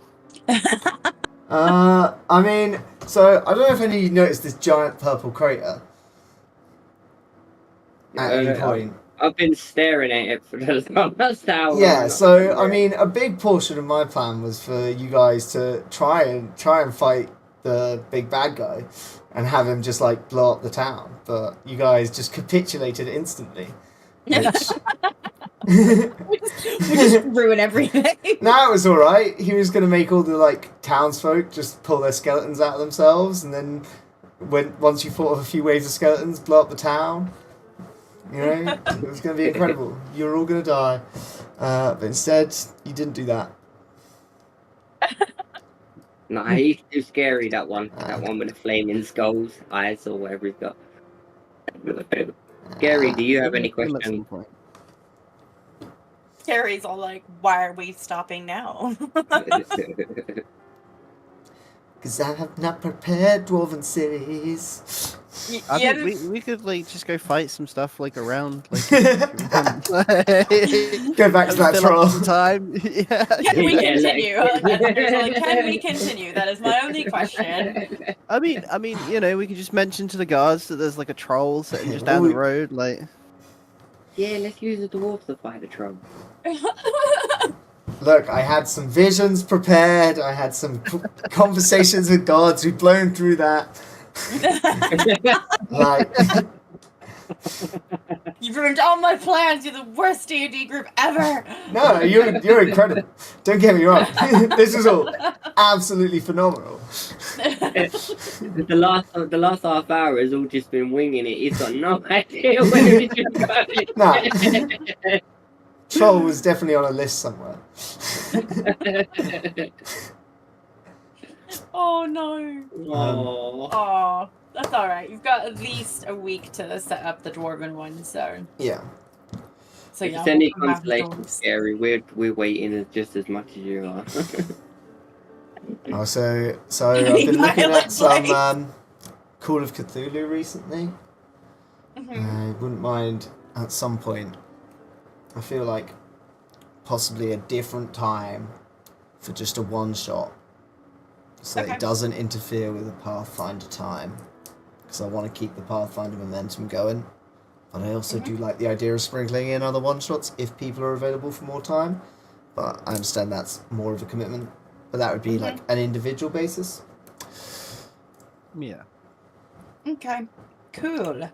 I mean, so I don't know if any of you noticed this giant purple crater at any point. I've been staring at it for the last hour. Yeah, so I mean, a big portion of my plan was for you guys to try and fight the big bad guy and have him just like blow up the town, but you guys just capitulated instantly. Which... We just ruin everything. No, it was all right. He was going to make all the like townsfolk just pull their skeletons out of themselves, and then once you fought off a few waves of skeletons, blow up the town. You know, it was going to be incredible. You were all going to die, but instead you didn't do that. No, he's too scary, that one. That one with the flaming skulls, eyes, or whatever he's got. Scary, do you have any Kill him at some questions? point. Carrie's all like, "Why are we stopping now?" Because I have not prepared dwarven cities. I Yeah, think we could like just go fight some stuff like around like Go go back to that troll. time. Yeah. Can we Yeah, continue? like- Can we continue? That is my only question. I mean, you know, we could just mention to the guards that there's like a troll sitting just down the road, like. Yeah, let's use the dwarves to fight the troll. Look, I had some visions prepared. I had some conversations with gods. We've blown through that. Like, You've ruined all my plans. You're the worst D&D group ever. no, you're incredible. Don't get me wrong. This is all absolutely phenomenal. The last half hour has all just been winging it. He's got no idea where he's going. No. Troll was definitely on a list somewhere. Oh no. Oh. Oh, that's all right. You've got at least a week to set up the dwarven one, so Yeah. so If yeah. it's any we'll come back with consolation, dwarves. Scary, we're waiting just as much as you are. Oh, so I've been looking at Violent some place. Call of Cthulhu recently. Mhm. I wouldn't mind at some point. I feel like possibly a different time for just a one shot, so that Okay. it doesn't interfere with the Pathfinder time. Because I want to keep the Pathfinder momentum going, but I also do like the idea of sprinkling in other one shots if people are available for more time. But I understand that's more of a commitment. But that would be like an individual basis. Yeah. Okay, cool.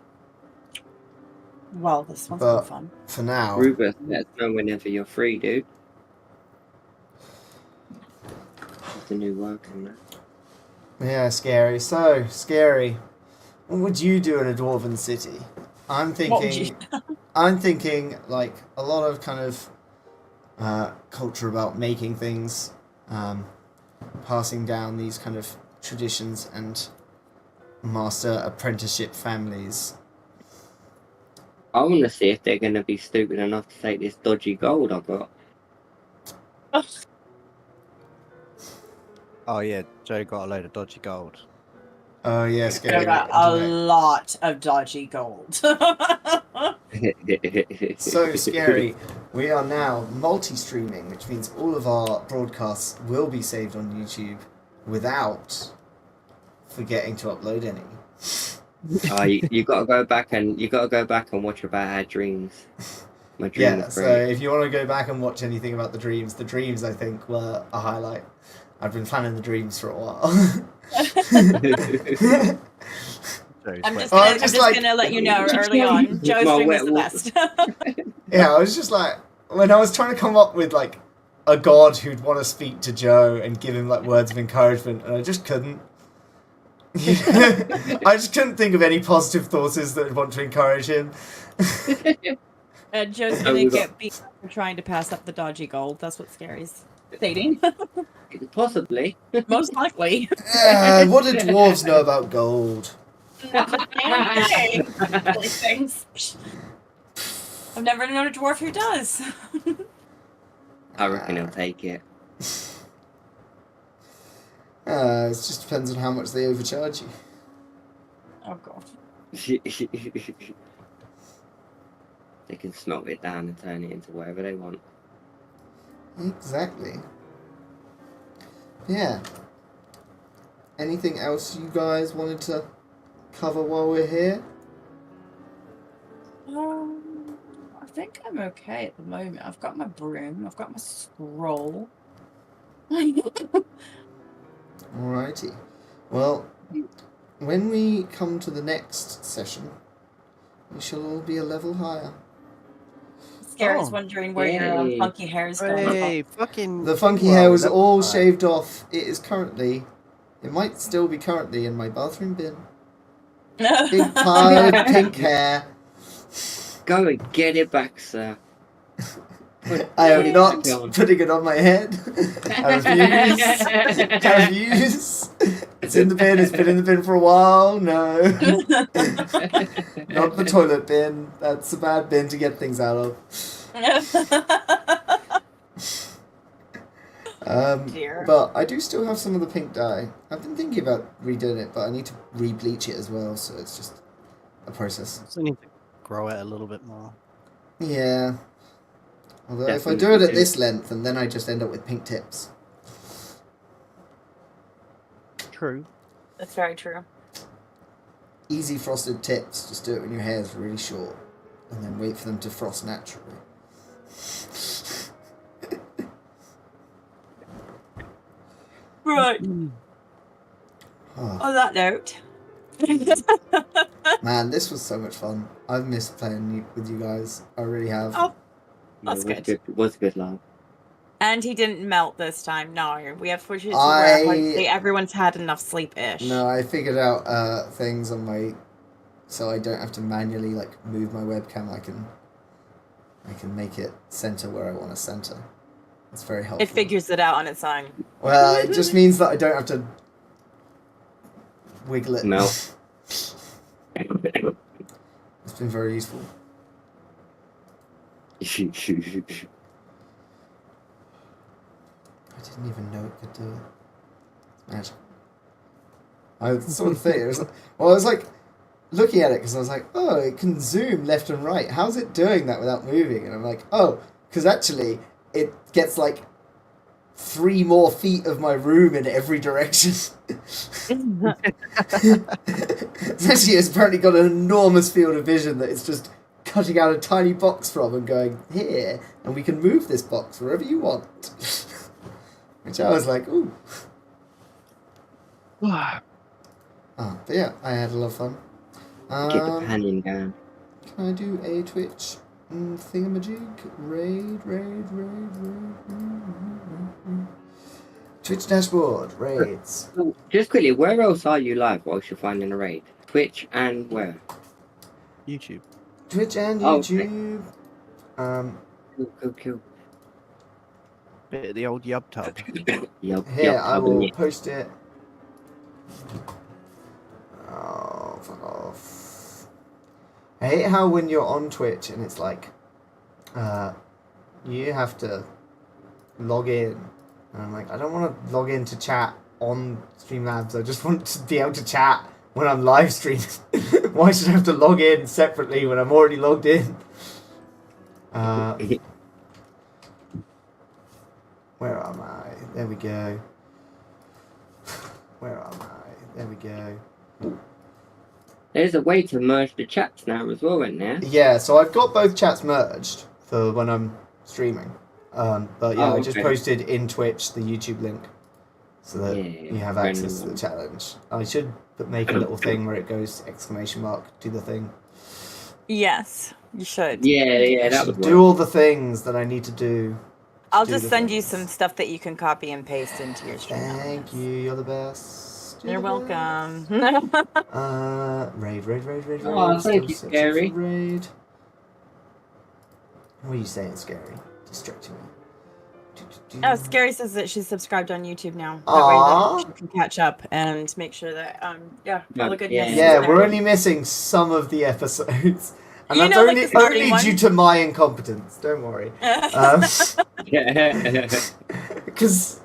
Well, this one's But- been fun. For now, Rubus, let us know whenever you're free, dude. It's a new work on that. yeah, Scary. So, Scary, what would you do in a dwarven city? I'm What would thinking, I'm thinking like a lot of kind of culture about making things, passing down these kind of traditions and master apprenticeship families. I want to see if they're going to be stupid enough to take this dodgy gold I've got. Oh yeah, Joe got a load of dodgy gold. Oh yeah, I've Scary. got a lot of dodgy gold. So Scary, we are now multi-streaming, which means all of our broadcasts will be saved on YouTube without forgetting to upload any. You got to go back and watch about our dreams. My dream Yeah, was so great. if you want to go back and watch anything about the dreams I think were a highlight. I've been planning the dreams for a while. Joe's I'm wet. just Oh, gonna, I'm I'm just just like- gonna let you know early on. Joe's My dream wet is the wolf. best. Yeah, I was just like, when I was trying to come up with like a god who'd want to speak to Joe and give him like words of encouragement, and I just couldn't. I just couldn't think of any positive thoughts that would want to encourage him. Joe's Oh, gonna we got- get beat up for trying to pass up the dodgy gold. That's what Scary's stating. Possibly. Most likely. What do dwarves know about gold? These things. I've never known a dwarf who does. I reckon he'll take it. It just depends on how much they overcharge you. Oh god. They can smelt it down and turn it into whatever they want. Exactly. Yeah. Anything else you guys wanted to cover while we're here? I think I'm okay at the moment. I've got my broom. I've got my scroll. Alrighty. Well, when we come to the next session, we shall all be a level higher. Scary's Oh, wondering where your yay. funky hair is going. Hey, fucking. The funky well, hair was level all 5. shaved off. It is currently, it might still be currently in my bathroom bin. Big pile of pink hair. Go and get it back, sir. I am not Yeah. putting it on my head. I refuse. I refuse. It's in the bin. It's been in the bin for a while. No. Not the toilet bin. That's a bad bin to get things out of. Dear. But I do still have some of the pink dye. I've been thinking about redoing it, but I need to re-bleach it as well, so it's just a process. So need to grow it a little bit more. Yeah. Although if I do Definitely it at do. this length, and then I just end up with pink tips. True. That's very true. Easy frosted tips. Just do it when your hair is really short, and then wait for them to frost naturally. Right. Oh, On that note. man, this was so much fun. I've missed playing with you guys. I really have. Oh, that's good. It was good, love. And he didn't melt this time. No, we have fortunate I- where hopefully everyone's had enough sleep-ish. No, I figured out things on my, so I don't have to manually like move my webcam. I can make it center where I want to center. It's very helpful. It figures it out on its own. Well, it just means that I don't have to wiggle it. No. It's been very useful. I didn't even know it could do it. It's magic. I saw the thing. It was like, well, I was like looking at it because I was like, oh, it can zoom left and right. How's it doing that without moving? And I'm like, oh, because actually it gets like 3 more feet of my room in every direction. Essentially, it's apparently got an enormous field of vision that it's just cutting out a tiny box from and going here, and we can move this box wherever you want. Which I was like, ooh. But yeah, I had a lot of fun. Get the panning down. Can I do a Twitch thingamajig? Raid. Twitch dashboard, raids. Oh, just quickly, where else are you live whilst you're finding a raid? Twitch and where? YouTube. Twitch and Oh, okay. YouTube. Cool. Bit of the old yub tub. Here, I will post it. Oh, fuck off. I hate how when you're on Twitch and it's like, you have to log in. And I'm like, I don't want to log in to chat on Streamlabs. I just want to be able to chat when I'm live streaming. Why should I have to log in separately when I'm already logged in? Where am I? There we go. Where am I? There we go. There's a way to merge the chats now as well, isn't there? Yeah, so I've got both chats merged for when I'm streaming. But yeah, Oh, I just okay. posted in Twitch the YouTube link so that you have access to the challenge. I should make a little thing where it goes ! Do the thing. Yes, you should. Yeah, I that should would do work. all the things that I need to do. I'll do just the send you things. some stuff that you can copy and paste into your stream. Thank you. You're the best. You're the welcome. best. Raid. Oh, thank you, Still searching Scary. for raid. What are you saying, Scary? Distracting me. Oh, Scary says that she's subscribed on YouTube now. That Aw. way that she can catch up and make sure that all the goodness. is Yeah, there. we're only missing some of the episodes. And You that's know, like the starting only one. due to my incompetence. Don't worry. Because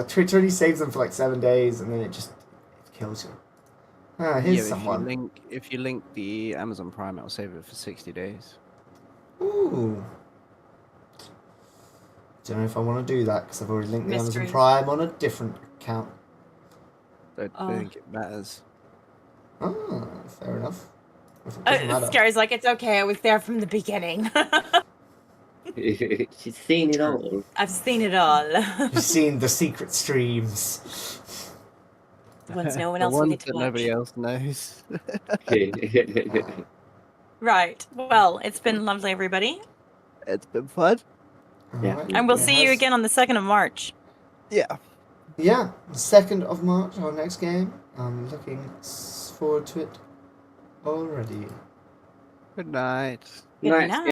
Twitch only saves them for like 7 days and then it kills you. Here's someone. If you link the Amazon Prime, it'll save it for 60 days. Ooh. Don't know if I want to do that because I've already linked the Amazon Mysteries. Prime on a different account. Don't think it matters. Oh, fair enough. If it doesn't matter. Scary's like, it's okay. I was there from the beginning. She's seen it all. I've seen it all. You've seen the secret streams. Once no one The else will ones get to that watch. nobody else knows. Right. Well, it's been lovely, everybody. It's been fun. Yeah. Alright, And we'll it see you has- again on the 2nd of March. Yeah. Yeah, the 2nd of March, our next game. I'm looking forward to it already. Good night. Good Nice. night.